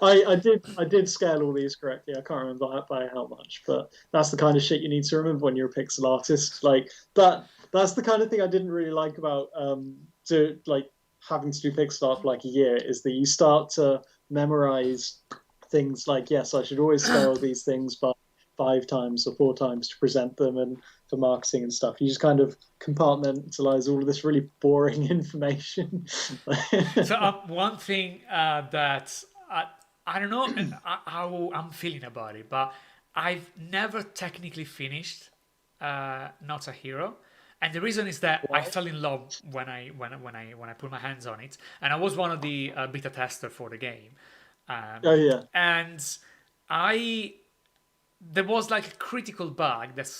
I did scale all these correctly. I can't remember by how much, but that's the kind of shit you need to remember when you're a pixel artist. Like that's the kind of thing I didn't really like about having to do pixel art for like a year is that you start to memorize things like, yes, I should always scale these things by 5 times or 4 times to present them and for marketing and stuff. You just kind of compartmentalize all of this really boring information. So one thing that I don't know how I'm feeling about it, but I've never technically finished Not a Hero, and the reason is that I Why? fell in love when I put my hands on it, and I was one of the beta tester for the game, Oh yeah. and I there was like a critical bug that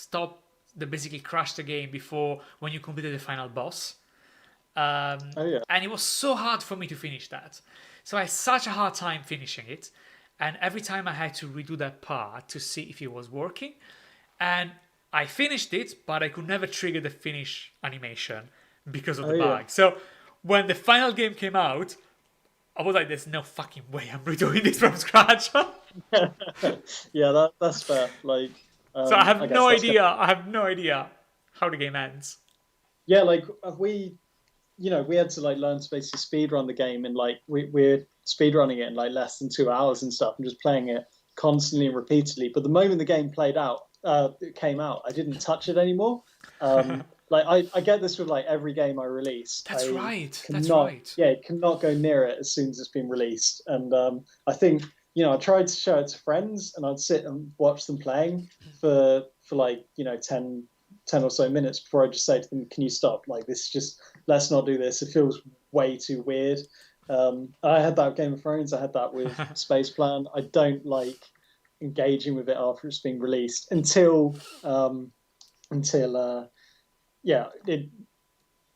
basically crashed the game before when you completed the final boss. Oh yeah. And it was so hard for me to finish that. So I had such a hard time finishing it. And every time I had to redo that part to see if it was working. And I finished it, but I could never trigger the finish animation because of Oh the yeah. bug. So when the final game came out, I was like, there's no fucking way I'm redoing this from scratch. so Yeah, that's fair. Like, I have I no guess that's idea. I have no idea how the game ends. yeah. Like we had to like learn to basically speed run the game, and like we're speed running it in like less than 2 hours and stuff, and just playing it constantly and repeatedly. But the moment the game it came out, I didn't touch it anymore. Like I get this with like every game I release. That's I right. That's cannot, right. yeah, cannot go near it as soon as it's been released. And I think I tried to show it to friends, and I'd sit and watch them playing for like 10 or so minutes before I just say to them, "Can you stop? Like this, just let's not do this. It feels way too weird." I had that with Game of Thrones. I had that with Space Plan. I don't like engaging with it after it's been released until yeah,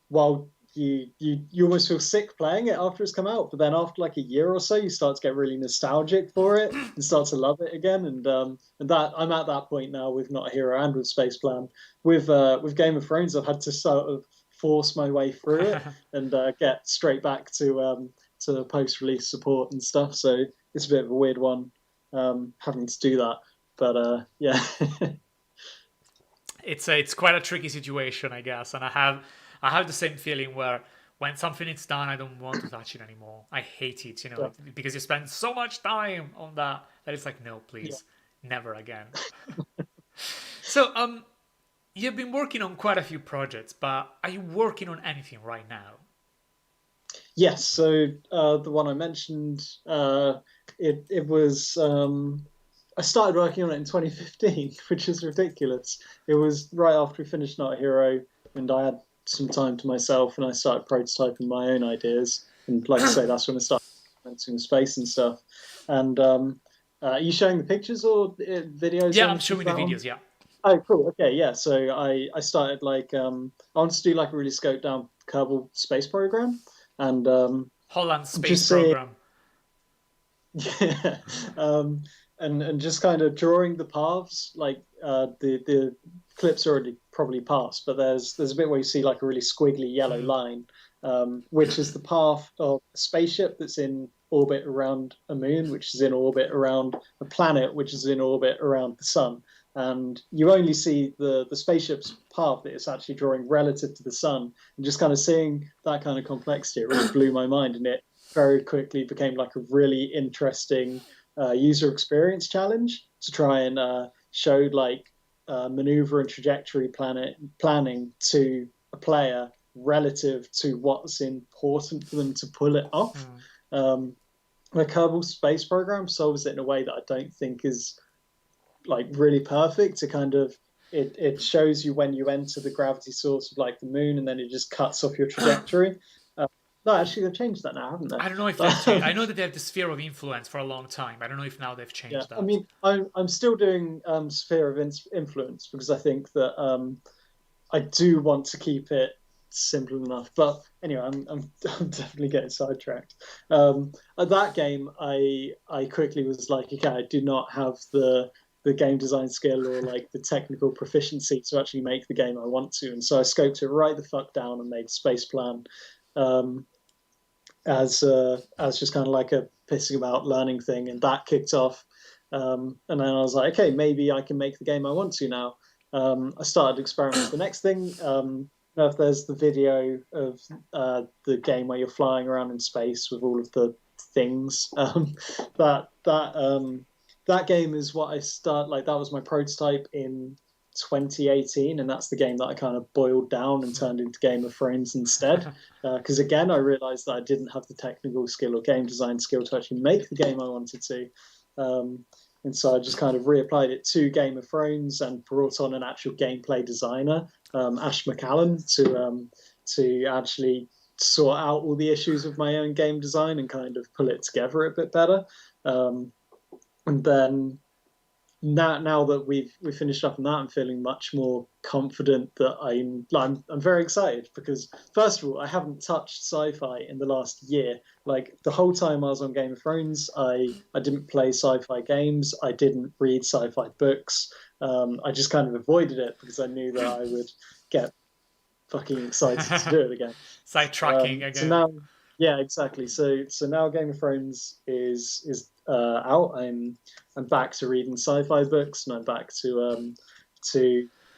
while you almost feel sick playing it after it's come out, but then after like a year or so, you start to get really nostalgic for it and start to love it again. And that I'm at that point now with Not a Hero and with SPACEPLAN. With Game of Thrones, I've had to sort of force my way through it and get straight back to post-release support and stuff. So it's a bit of a weird one having to do that, but yeah. It's quite a tricky situation, I guess, and I have the same feeling where when something is done, I don't want to touch it anymore. I hate it, Yeah. because you spend so much time on that it's like, no, please, never again. So, you've been working on quite a few projects, but are you working on anything right now? Yes, so the one I mentioned, it was I started working on it in 2015, which is ridiculous. It was right after we finished Not a Hero, and I had some time to myself, and I started prototyping my own ideas. And like I say, that's when I started experimenting with space and stuff. And are you showing the pictures or videos? Yeah, I'm showing the videos. Yeah. Oh, cool. Okay, yeah. So I started like I wanted to do like a really scoped down Kerbal space program, and Holland space just seeing program. yeah, and just kind of drawing the paths. Like the clips already probably passed, but there's a bit where you see like a really squiggly yellow line, which is the path of a spaceship that's in orbit around a moon, which is in orbit around a planet, which is in orbit around the sun. And you only see the spaceship's path that it's actually drawing relative to the sun, and just kind of seeing that kind of complexity, it really blew my mind, and it very quickly became like a really interesting user experience challenge to try and show like maneuver and trajectory planning to a player relative to what's important for them to pull it off. The Kerbal Space Program solves it in a way that I don't think is like really perfect. To kind of it shows you when you enter the gravity source of like the moon, and then it just cuts off your trajectory. No, actually, they've changed that now, haven't they? I don't know if they've changed. I know that they have the sphere of influence for a long time. I don't know if now they've Yeah, changed I that. mean, I'm still doing sphere of influence because I think that I do want to keep it simple enough. But anyway, I'm definitely getting sidetracked. At that game, I quickly was like, okay, I do not have the game design skill or like the technical proficiency to actually make the game I want to, and so I scoped it right the fuck down and made SPACEPLAN as just kind of like a pissing about learning thing, and that kicked off. And then I was like, okay, maybe I can make the game I want to now. I started experimenting with the next thing. Know if there's the video of the game where you're flying around in space with all of the things. That game is what I start like. That was my prototype in 2018, and that's the game that I kind of boiled down and turned into Game of Thrones instead. Because again, I realized that I didn't have the technical skill or game design skill to actually make the game I wanted to. And so I just kind of reapplied it to Game of Thrones and brought on an actual gameplay designer, Ash McCallan, to actually sort out all the issues of my own game design and kind of pull it together a bit better. And then now that we've finished up on that, I'm feeling much more confident that I'm very excited because first of all, I haven't touched sci-fi in the last year. Like the whole time I was on Game of Thrones, I didn't play sci-fi games. I didn't read sci-fi books. I just kind of avoided it because I knew that I would get fucking excited to do it again. Sidetracking again. So now, yeah, exactly. So now Game of Thrones is out. I'm back to reading sci-fi books, and I'm back to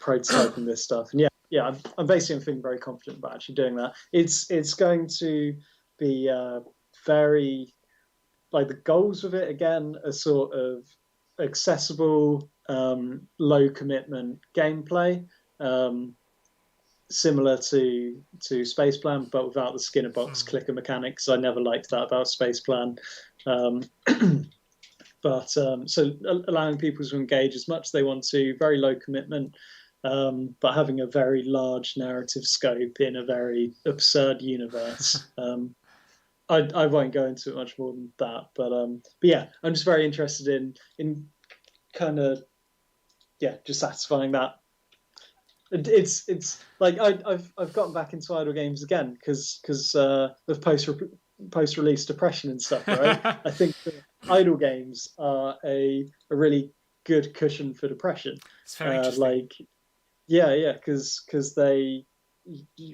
prototyping this stuff. And yeah, I'm basically feeling very confident about actually doing that. It's going to be very like the goals with it again are sort of accessible, low commitment gameplay. Similar to SPACEPLAN, but without the Skinner box clicker mechanics. I never liked that about SPACEPLAN. But so allowing people to engage as much as they want to, very low commitment, but having a very large narrative scope in a very absurd universe. I won't go into it much more than that, but yeah, I'm just very interested in kind of just satisfying that. It's like I've gotten back into idle games again because of post release depression and stuff, right? I think that idle games are a really good cushion for depression. It's very interesting. Like because they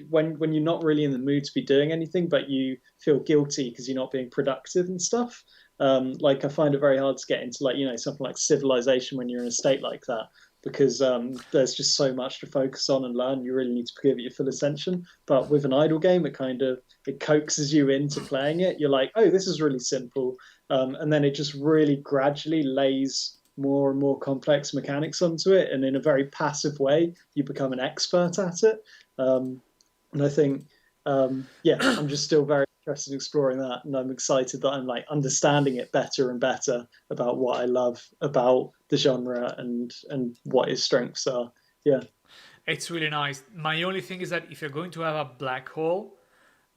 when you're not really in the mood to be doing anything, but you feel guilty because you're not being productive and stuff. Like I find it very hard to get into like something like Civilization when you're in a state like that because there's just so much to focus on and learn. You really need to give it your full attention. But with an idle game, it coaxes you into playing it. You're like, oh, this is really simple, and then it just really gradually lays more and more complex mechanics onto it, and in a very passive way, you become an expert at it. And I think, I'm just still very interested in exploring that, and I'm excited that I'm like understanding it better and better about what I love about the genre and what its strengths are. Yeah, it's really nice. My only thing is that if you're going to have a black hole,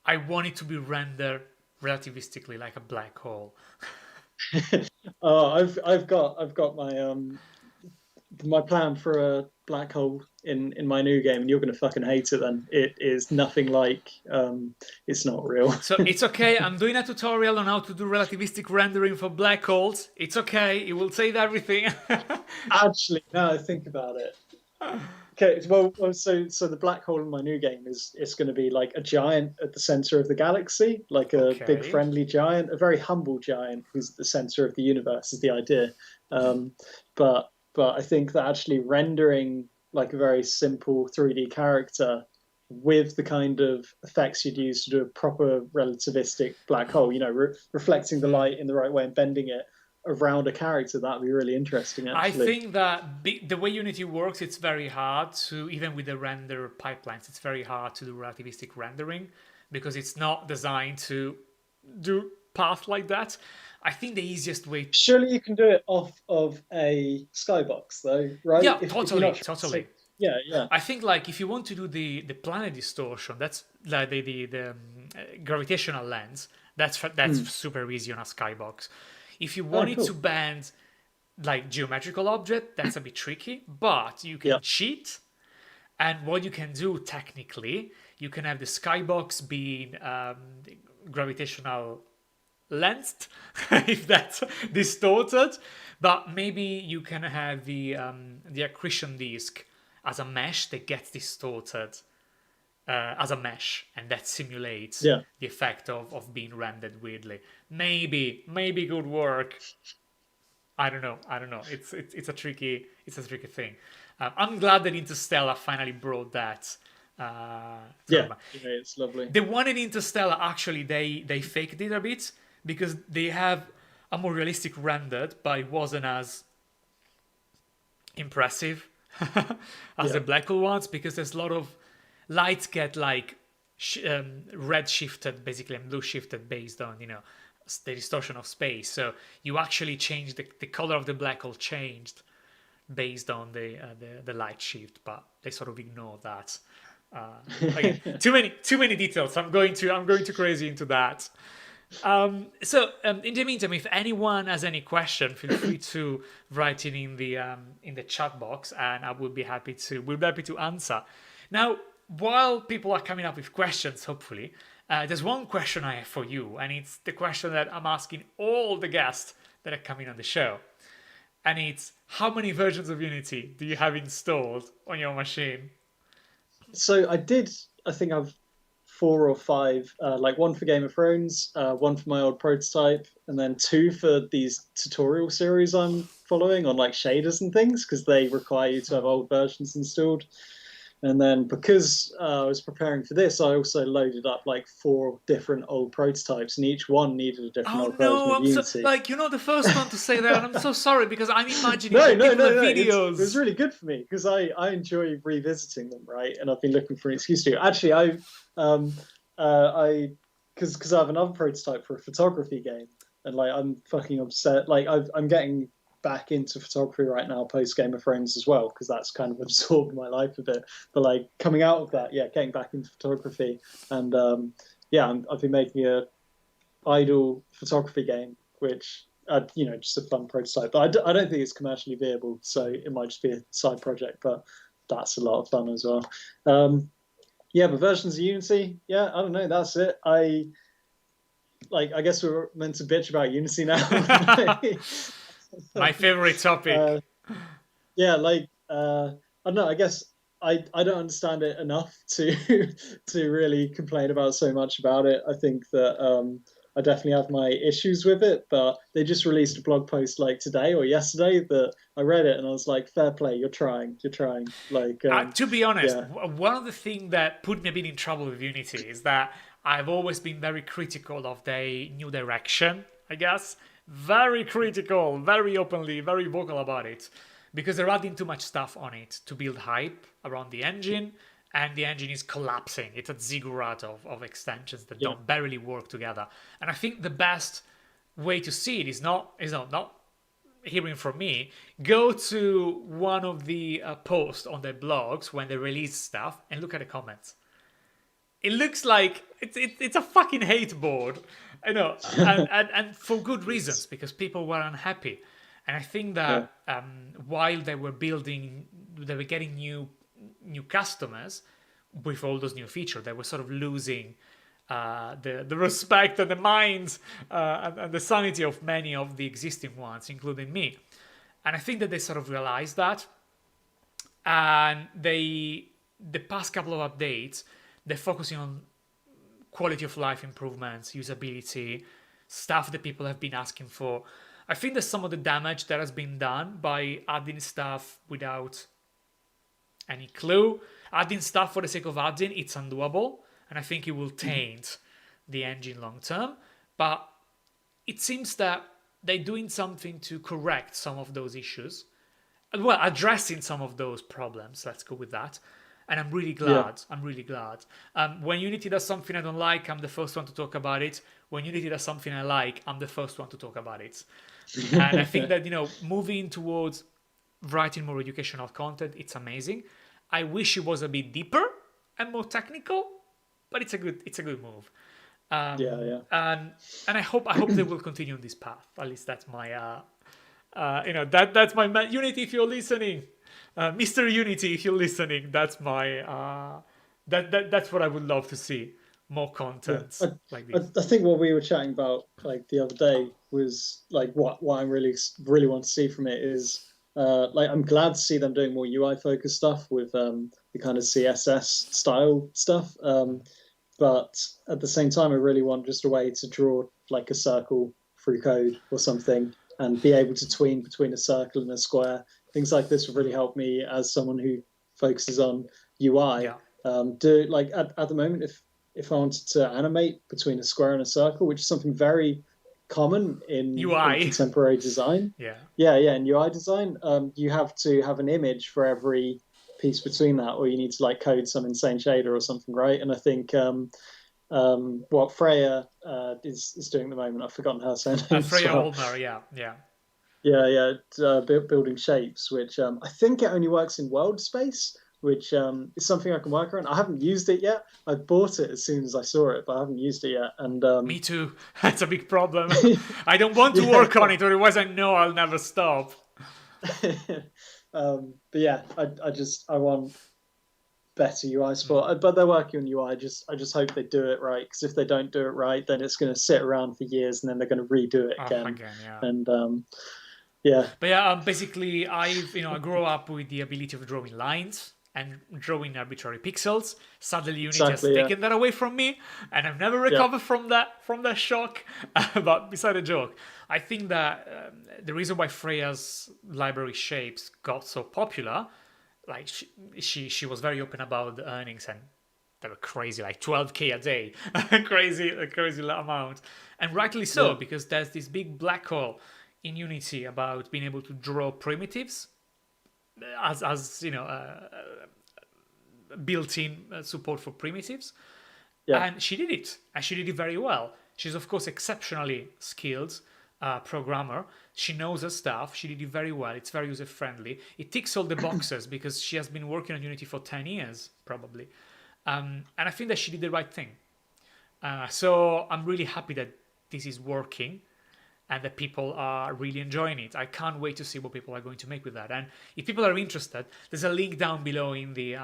I want it to be rendered relativistically like a black hole. I've got my plan for a black hole in my new game, and you're going to fucking hate it then. It is nothing like, it's not real. So it's okay, I'm doing a tutorial on how to do relativistic rendering for black holes. It's okay, it will save everything. Actually, now I think about it. Okay, well, so the black hole in my new game it's going to be like a giant at the center of the galaxy, like a big friendly giant, a very humble giant who's at the center of the universe is the idea. But I think that actually rendering like a very simple 3D character with the kind of effects you'd use to do a proper relativistic black hole, reflecting the light in the right way and bending it around a character, that'd be really interesting, actually. I think that the way Unity works, it's very hard to, even with the render pipelines, it's very hard to do relativistic rendering because it's not designed to do path like that. I think the easiest way... Surely you can do it off of a skybox, though, right? Yeah, totally. Yeah. I think like if you want to do the planet distortion, that's like the gravitational lens, that's super easy on a skybox. If you wanted to bend like geometrical object, that's a bit tricky, but you can cheat. And what you can do technically, you can have the skybox being gravitational lensed, if that's distorted, but maybe you can have the accretion disk as a mesh that gets distorted as a mesh, and that simulates the effect of being rendered weirdly. Maybe could work. I don't know. It's a tricky thing. I'm glad that Interstellar finally brought that. It's lovely. The one in Interstellar, actually, they faked it a bit because they have a more realistic rendered, but it wasn't as impressive as the black hole ones because there's a lot of lights get like red shifted basically and blue shifted based on the distortion of space. So you actually change the color of the black hole changed based on the light shift, but they sort of ignore that. Again, too many details. I'm going to crazy into that. In the meantime, if anyone has any question, feel free to write it in the chat box, and I will be happy to answer. Now, while people are coming up with questions, hopefully, there's one question I have for you, and it's the question that I'm asking all the guests that are coming on the show. And it's, how many versions of Unity do you have installed on your machine? So I think I've 4 or 5, like one for Game of Thrones, one for my old prototype, and then 2 for these tutorial series I'm following on like shaders and things, because they require you to have old versions installed. And then because I was preparing for this, I also loaded up like 4 different old prototypes, and each one needed a different old version of Unity. The first one to say that, and I'm so sorry because I'm imagining videos. It was really good for me because I enjoy revisiting them, right? And I've been looking for an excuse to. Actually, because I have another prototype for a photography game, and like I'm fucking upset. Like I'm getting back into photography right now post Game of Thrones as well, because that's kind of absorbed my life a bit. But like coming out of that, getting back into photography, and I've been making a idle photography game, which just a fun prototype. But I don't think it's commercially viable, so it might just be a side project. But that's a lot of fun as well. Yeah, but versions of Unity, yeah, I don't know. That's it. I guess we're meant to bitch about Unity now. My favorite topic. Yeah, I don't know. I guess I don't understand it enough to to really complain about so much about it. I think that I definitely have my issues with it, but they just released a blog post like today or yesterday that I read it and I was like, fair play, you're trying. To be honest, Yeah, one of the things that put me a bit in trouble with Unity is that I've always been very critical of the new direction, I guess. Very critical, very openly, very vocal about it. Because they're adding too much stuff on it to build hype around the engine, and the engine is collapsing. It's a ziggurat of extensions that yeah, don't barely work together. And I think the best way to see it is not hearing from me. Go to one of the posts on their blogs when they release stuff and look at the comments. It looks like it's a fucking hate board, you know, and for good reasons, because people were unhappy. And I think yeah, that while they were getting new customers with all those new features, they were sort of losing the respect and the minds and the sanity of many of the existing ones, including me. And I think that they sort of realized that, and the past couple of updates, they're focusing on quality of life improvements, usability, stuff that people have been asking for. I think that some of the damage that has been done by adding stuff without any clue, adding stuff for the sake of adding, it's undoable, and I think it will taint the engine long term. But it seems that they're doing something to correct some of those issues, well, addressing some of those problems. Let's go with that. And I'm really yeah. glad. I'm really glad. When Unity does something I don't like, I'm the first one to talk about it. When Unity does something I like, I'm the first one to talk about it. And I think that, moving towards writing more educational content, it's amazing. I wish it was a bit deeper and more technical, but it's a good move. Yeah, yeah. And I hope they will continue on this path. At least that's my that's my Unity. If you're listening, Mr. Unity, if you're listening, that's my that's what I would love to see. More Yeah, content like I, this. I think what we were chatting about like the other day was like what I really want to see from it is like I'm glad to see them doing more UI focused stuff with the kind of CSS style stuff. But at the same time, I really want just a way to draw like a circle through code or something and be able to tween between a circle and a square. Things like this would really help me as someone who focuses on UI. Yeah, Do like at the moment, if I wanted to animate between a square and a circle, which is something very common in UI. contemporary design. Yeah. Yeah, in UI design, you have to have an image for every piece between that, or you need to like code some insane shader or something, right? And I think what Freya is doing at the moment, I've forgotten her surname as Freya well. Holmer. Yeah, yeah. Building shapes, which I think it only works in world space, which is something I can work on. I haven't used it yet. I bought it as soon as I saw it, but I haven't used it yet. And Me too. That's a big problem. I don't want to work on it, otherwise I know I'll never stop. But yeah, I want better UI support. But they're working on UI. I just hope they do it right, because if they don't do it right, then it's going to sit around for years, and then they're going to redo it again. Again, yeah. And yeah. But yeah, basically, I grew up with the ability of drawing lines and drawing arbitrary pixels. Suddenly, Unity has taken that away from me, and I've never recovered from that shock. But beside the joke, I think that the reason why Freya's library shapes got so popular, like she was very open about the earnings, and they were crazy, like 12K a day, a crazy amount, and rightly so, because there's this big black hole in Unity about being able to draw primitives as built-in support for primitives. And she did it, and she did it very well. She's of course exceptionally skilled programmer. She knows her stuff. She did it very well. It's very user friendly. It ticks all the boxes because she has been working on Unity for 10 years probably, and I think that she did the right thing. So I'm really happy that this is working. and that people are really enjoying it. I can't wait to see what people are going to make with that. And if people are interested, there's a link down below in the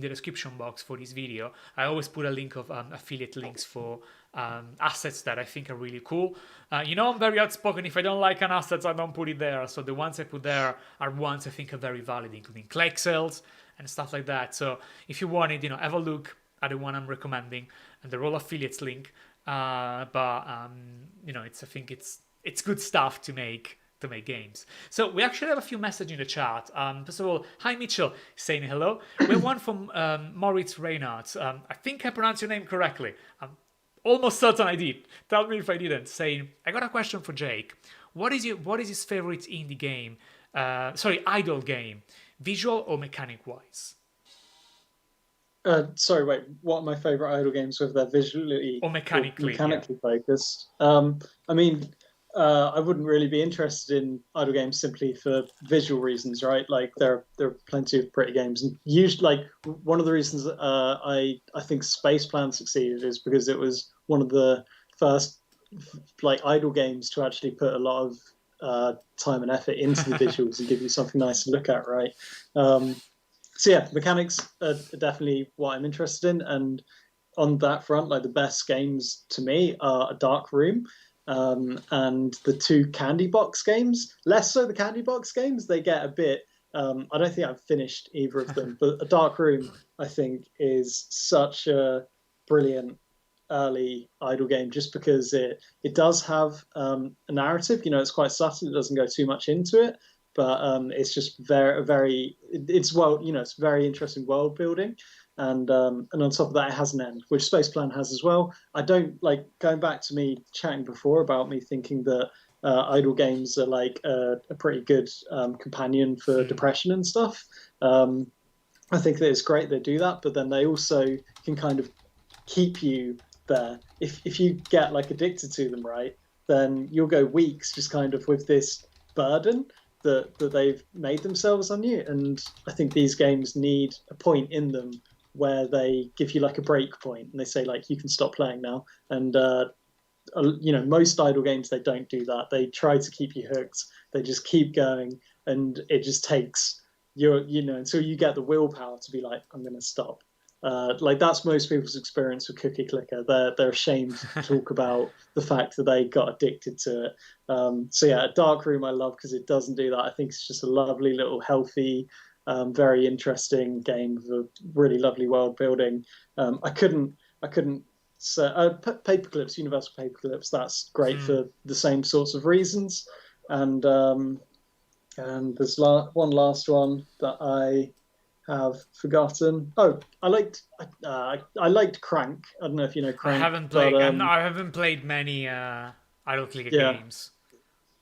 description box for this video. I always put a link of affiliate links for assets that I think are really cool. I'm very outspoken. If I don't like an asset, I don't put it there. So the ones I put there are ones I think are very valid, including click sales and stuff like that. So if you want it, have a look at the one I'm recommending and the Roll Affiliates link. I think it's good stuff to make games. So we actually have a few messages in the chat. First of all, hi Mitchell, saying hello. We have one from Moritz Reinhardt. I think I pronounced your name correctly. I'm almost certain I did. Tell me if I didn't. Saying, I got a question for Jake. What is his favorite indie game? Idle game, visual or mechanic wise? Sorry, wait. What are my favorite idle games, whether they're visually or mechanically focused? I wouldn't really be interested in idle games simply for visual reasons, right? Like there are plenty of pretty games, and usually, like one of the reasons I think SPACEPLAN succeeded is because it was one of the first idle games to actually put a lot of time and effort into the visuals and give you something nice to look at, right? So yeah, mechanics are definitely what I'm interested in, and on that front, like the best games to me are A Dark Room and the two Candy Box games. Less so the Candy Box games; they get a bit. I don't think I've finished either of them, but A Dark Room I think is such a brilliant early idle game, just because it does have a narrative. It's quite subtle; it doesn't go too much into it. But it's just it's very interesting world building, and on top of that, it has an end, which SPACEPLAN has as well. I don't like going back to me chatting before about me thinking that idle games are like a pretty good companion for depression and stuff. I think that it's great they do that, but then they also can kind of keep you there. If you get like addicted to them, right, then you'll go weeks just kind of with this burden that they've made themselves on you. And I think these games need a point in them where they give you like a break point and they say like, you can stop playing now. And most idle games, they don't do that. They try to keep you hooked. They just keep going, and it just takes until you get the willpower to be like, I'm going to stop. That's most people's experience with Cookie Clicker. They're ashamed to talk about the fact that they got addicted to it. A Dark Room I love because it doesn't do that. I think it's just a lovely little healthy, very interesting game with a really lovely world building. I couldn't say Paperclips, Universal Paperclips. That's great for the same sorts of reasons. And there's one last one that I have forgotten. Oh, I liked Crank. I don't know if you know Crank. I haven't played. I haven't played many idle clicker games.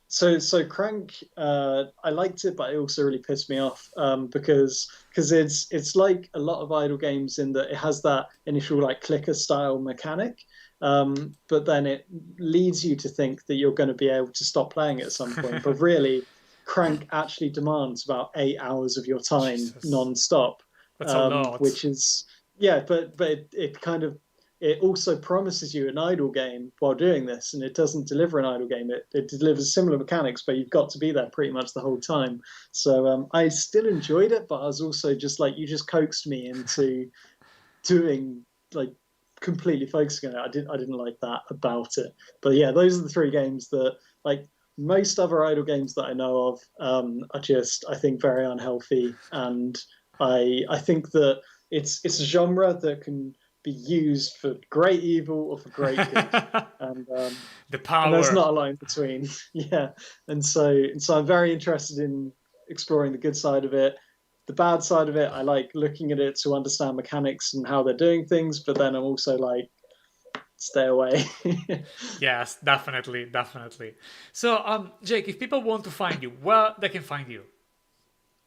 So Crank, I liked it, but it also really pissed me off because it's like a lot of idle games in that it has that initial like clicker style mechanic, but then it leads you to think that you're going to be able to stop playing at some point, but really. Crank actually demands about 8 hours of your time non-stop. That's a lot. Which is but it also promises you an idle game while doing this, and it doesn't deliver an idle game. It delivers similar mechanics, but you've got to be there pretty much the whole time. So I still enjoyed it, but I was also just like, you just coaxed me into doing like completely focusing on it. I didn't like that about it. But yeah, those are the three games that like. Most other idle games that I know of are just, I think, very unhealthy, and I think that it's a genre that can be used for great evil or for great good, and the power. And there's not a lot in between. And so I'm very interested in exploring the good side of it. The bad side of it, I like looking at it to understand mechanics and how they're doing things, but then I'm also like, stay away. Yes, definitely. So Jake, if people want to find you, where they can find you?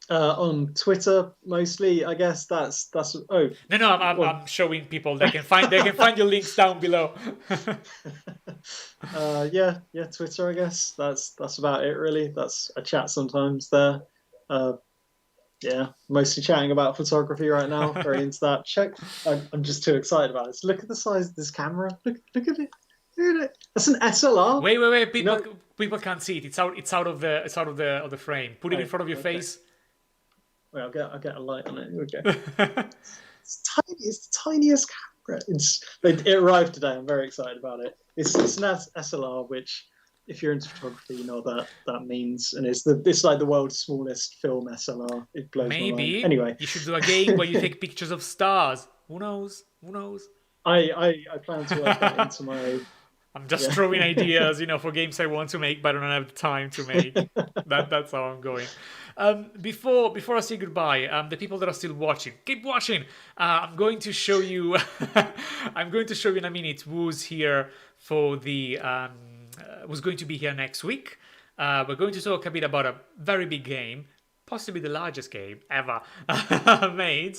On Twitter mostly, I guess. That's oh no I'm showing people they can find your links down below. Twitter, I guess. That's about it really. I chat sometimes there. Mostly chatting about photography right now. Very into that. I'm just too excited about this. Look at the size of this camera. Look at it. That's an SLR. Wait. You know? People can't see it. It's out of the frame. Put it in Oh, front of your okay. face. Wait, I'll get a light on it. Here we go. It's tiny. It's the tiniest camera. It arrived today. I'm very excited about it. It's an SLR, which, if you're into photography, you know what that means. And it's like the world's smallest film SLR. It blows my mind. Maybe Anyway, you should do a game where you take pictures of stars. Who knows? Who knows? I plan to work that into my I'm just yeah. throwing ideas, for games I want to make, but I don't have the time to make. That's how I'm going. Before I say goodbye, the people that are still watching, keep watching. I'm going to show you. I'm going to show you in a minute who's here for the. Who's going to be here next week. We're going to talk a bit about a very big game, possibly the largest game ever made.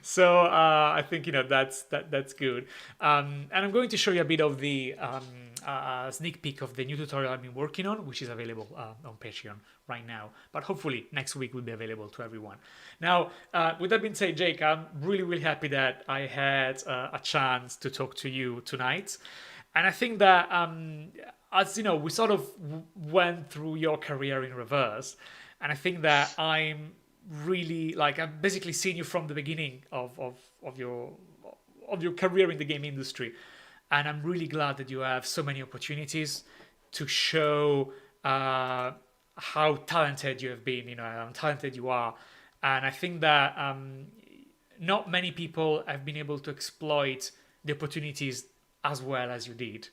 So I think that's good. And I'm going to show you a bit of the sneak peek of the new tutorial I've been working on, which is available on Patreon right now. But hopefully next week will be available to everyone. Now, with that being said, Jake, I'm really happy that I had a chance to talk to you tonight. And I think that, as you know, we sort of went through your career in reverse. And I think that I'm really I've basically seen you from the beginning of your career in the game industry, and I'm really glad that you have so many opportunities to show how talented you have been, how talented you are, and I think that not many people have been able to exploit the opportunities as well as you did.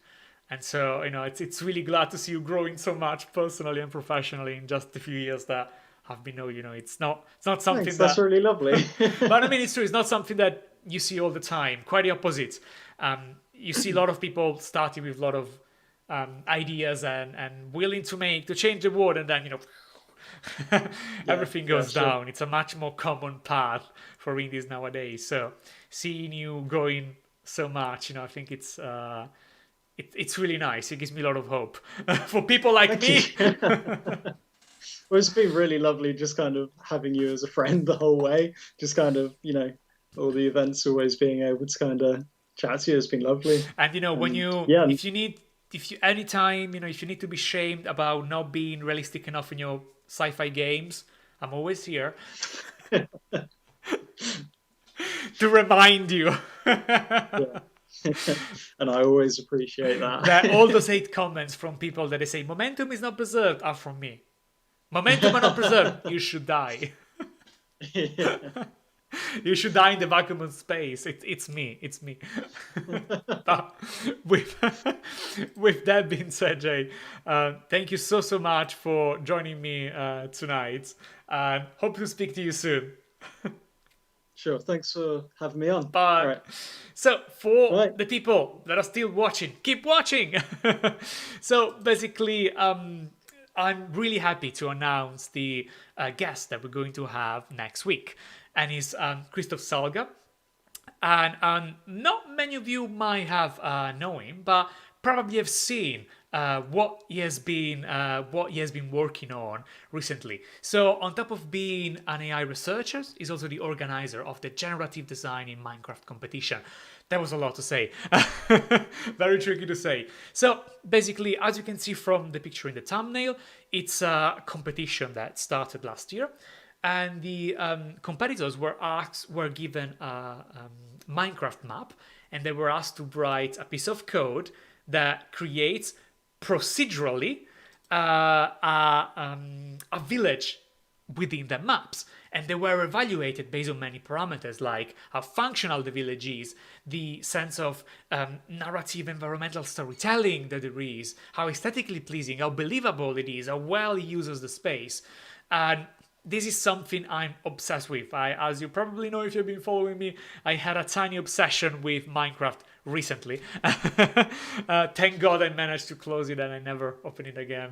And so, it's really glad to see you growing so much personally and professionally in just a few years that I've been knowing. It's not something Thanks, that. that's really lovely. But I mean, it's true. It's not something that you see all the time. Quite the opposite. You see a lot of people starting with a lot of ideas and willing to change the world, and then everything goes down. It's a much more common path for indies nowadays. So seeing you growing so much, I think it's really nice. It gives me a lot of hope for people like me. Well, it's been really lovely just kind of having you as a friend the whole way. Just kind of, all the events, always being able to kind of chat to you has been lovely. And when you, yeah, if you anytime, if you need to be shamed about not being realistic enough in your sci-fi games, I'm always here to remind you. Yeah. And I always appreciate that. That all those hate comments from people that they say momentum is not preserved are from me. Momentum are not preserved. You should die. Yeah. You should die in the vacuum of space. It's me. It's me. But with that being said, Jay, thank you so much for joining me tonight. And hope to speak to you soon. Sure. Thanks for having me on. Bye. Right. So for the people that are still watching, keep watching. So basically, I'm really happy to announce the guest that we're going to have next week, and he's Christoph Salga. And not many of you might have known him, but probably have seen what he has been working on recently. So on top of being an AI researcher, he's also the organizer of the Generative Design in Minecraft competition. That was a lot to say. Very tricky to say. So basically, as you can see from the picture in the thumbnail, it's a competition that started last year. And the competitors were given a Minecraft map, and they were asked to write a piece of code that creates procedurally a village within the maps. And they were evaluated based on many parameters, like how functional the village is, the sense of narrative environmental storytelling that there is, how aesthetically pleasing, how believable it is, how well it uses the space. And this is something I'm obsessed with. As you probably know if you've been following me, I had a tiny obsession with Minecraft recently. Thank God I managed to close it and I never opened it again.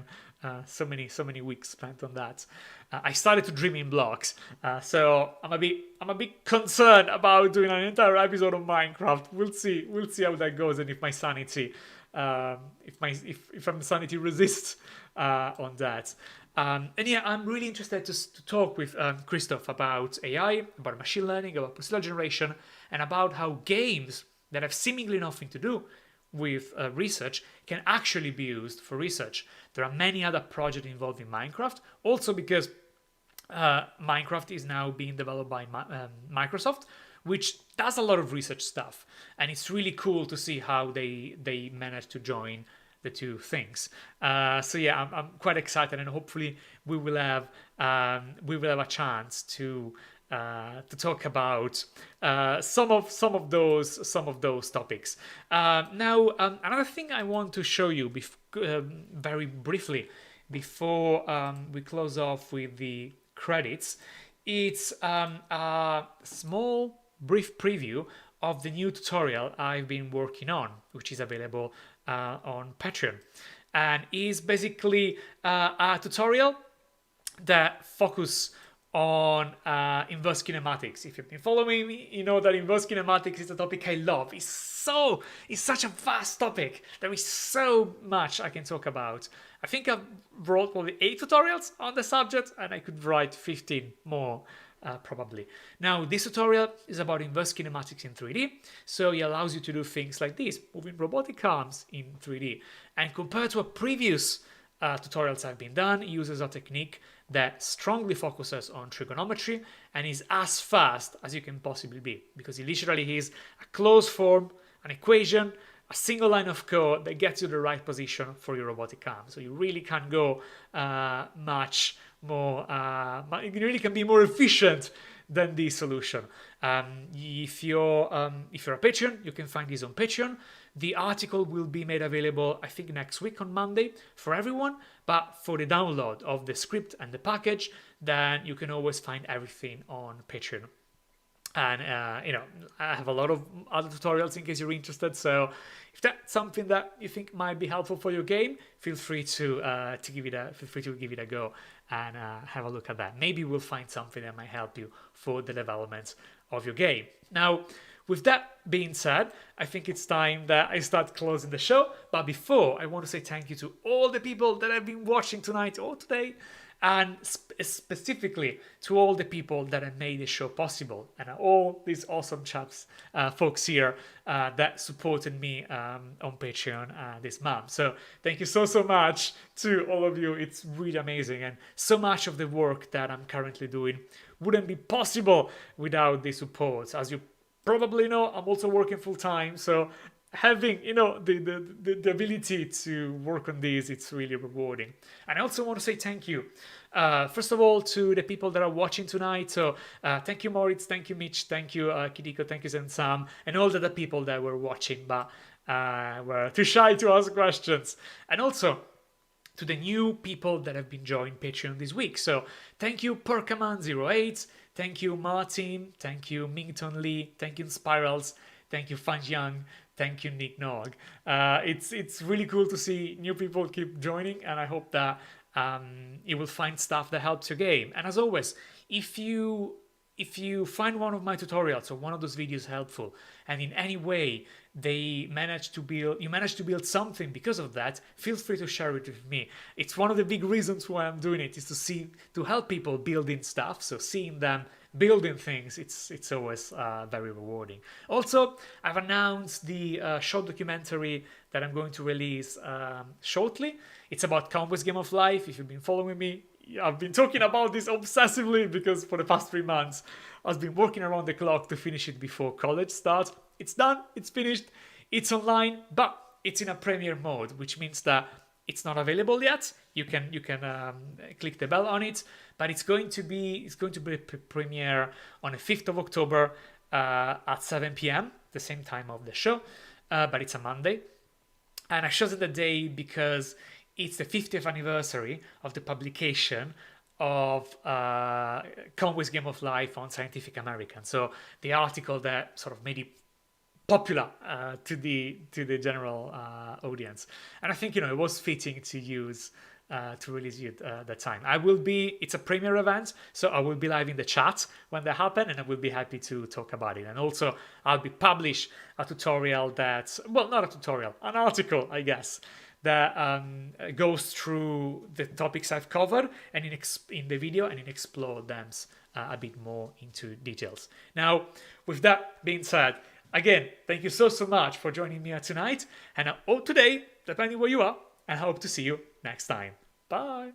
So many weeks spent on that. I started to dream in blocks, so I'm a bit concerned about doing an entire episode of Minecraft. We'll see how that goes, and if my sanity, if my sanity resists on that. And yeah, I'm really interested to talk with Christoph about AI, about machine learning, about procedural generation, and about how games that have seemingly nothing to do with research can actually be used for research. There are many other projects involved in Minecraft, also because Minecraft is now being developed by Microsoft, which does a lot of research stuff, and it's really cool to see how they managed to join the two things. So yeah, I'm quite excited, and hopefully we will have a chance to talk about some of those topics. Now, another thing I want to show you very briefly before we close off with the credits. It's a small brief preview of the new tutorial I've been working on, which is available on Patreon, and is basically a tutorial that focus on inverse kinematics. If you've been following me, you know that inverse kinematics is a topic I love. It's such a vast topic. There is so much I can talk about. I think I've wrote probably 8 tutorials on the subject, and I could write 15 more probably. Now, this tutorial is about inverse kinematics in 3D, so it allows you to do things like this, moving robotic arms in 3D. And compared to a previous tutorials I've been done, it uses a technique that strongly focuses on trigonometry and is as fast as you can possibly be, because it literally is a closed form, an equation, a single line of code that gets you the right position for your robotic arm. So you really can go much more, you really can be more efficient than the solution. If you're a Patreon, you can find this on Patreon. The article will be made available, I think, next week on Monday for everyone, but for the download of the script and the package, then you can always find everything on Patreon. And I have a lot of other tutorials in case you're interested, so if that's something that you think might be helpful for your game, feel free to give it a go and have a look at that. Maybe we'll find something that might help you for the development of your game. Now, with that being said, I think it's time that I start closing the show. But before, I want to say thank you to all the people that have been watching tonight or today, and specifically to all the people that have made the show possible, and all these awesome folks here that supported me on Patreon this month. So thank you so much to all of you. It's really amazing, and so much of the work that I'm currently doing wouldn't be possible without the support. As you probably know, I'm also working full-time, so having the ability to work on this, it's really rewarding. And I also want to say thank you first of all to the people that are watching tonight. So thank you, Moritz, thank you, Mitch, thank you, Kidiko, thank you, Sam, and all the other people that were watching but were too shy to ask questions. And also to the new people that have been joining Patreon this week. So thank you, Perkaman08, thank you, Martin, thank you, Mington Lee, thank you, Spirals, thank you, Fan Young, thank you, Nick Nog. It's really cool to see new people keep joining, and I hope that you will find stuff that helps your game. And as always, if you find one of my tutorials or one of those videos helpful, and in any way you manage to build something because of that, feel free to share it with me. It's one of the big reasons why I'm doing it, is to help people building stuff. So seeing them building things, it's always very rewarding. Also, I've announced the short documentary that I'm going to release shortly. It's about Conway's Game of Life. If you've been following me, I've been talking about this obsessively because for the past 3 months I've been working around the clock to finish it before college starts. It's done, it's finished, it's online, but it's in a premiere mode, which means that it's not available yet. You can click the bell on it, but it's going to be premiere on the 5th of October at 7 p.m, the same time of the show, but it's a Monday. And I chose the day because it's the 50th anniversary of the publication of Conway's Game of Life on Scientific American. So the article that sort of made it popular to the general audience. And I think it was fitting to use to release it that time. It's a premiere event, so I will be live in the chat when that happens, and I will be happy to talk about it. And also I'll be publish a tutorial an article, I guess, that goes through the topics I've covered and in the video, and explore them a bit more into details. Now, with that being said, Again, thank you so much for joining me tonight and or today, depending where you are, and I hope to see you next time. Bye.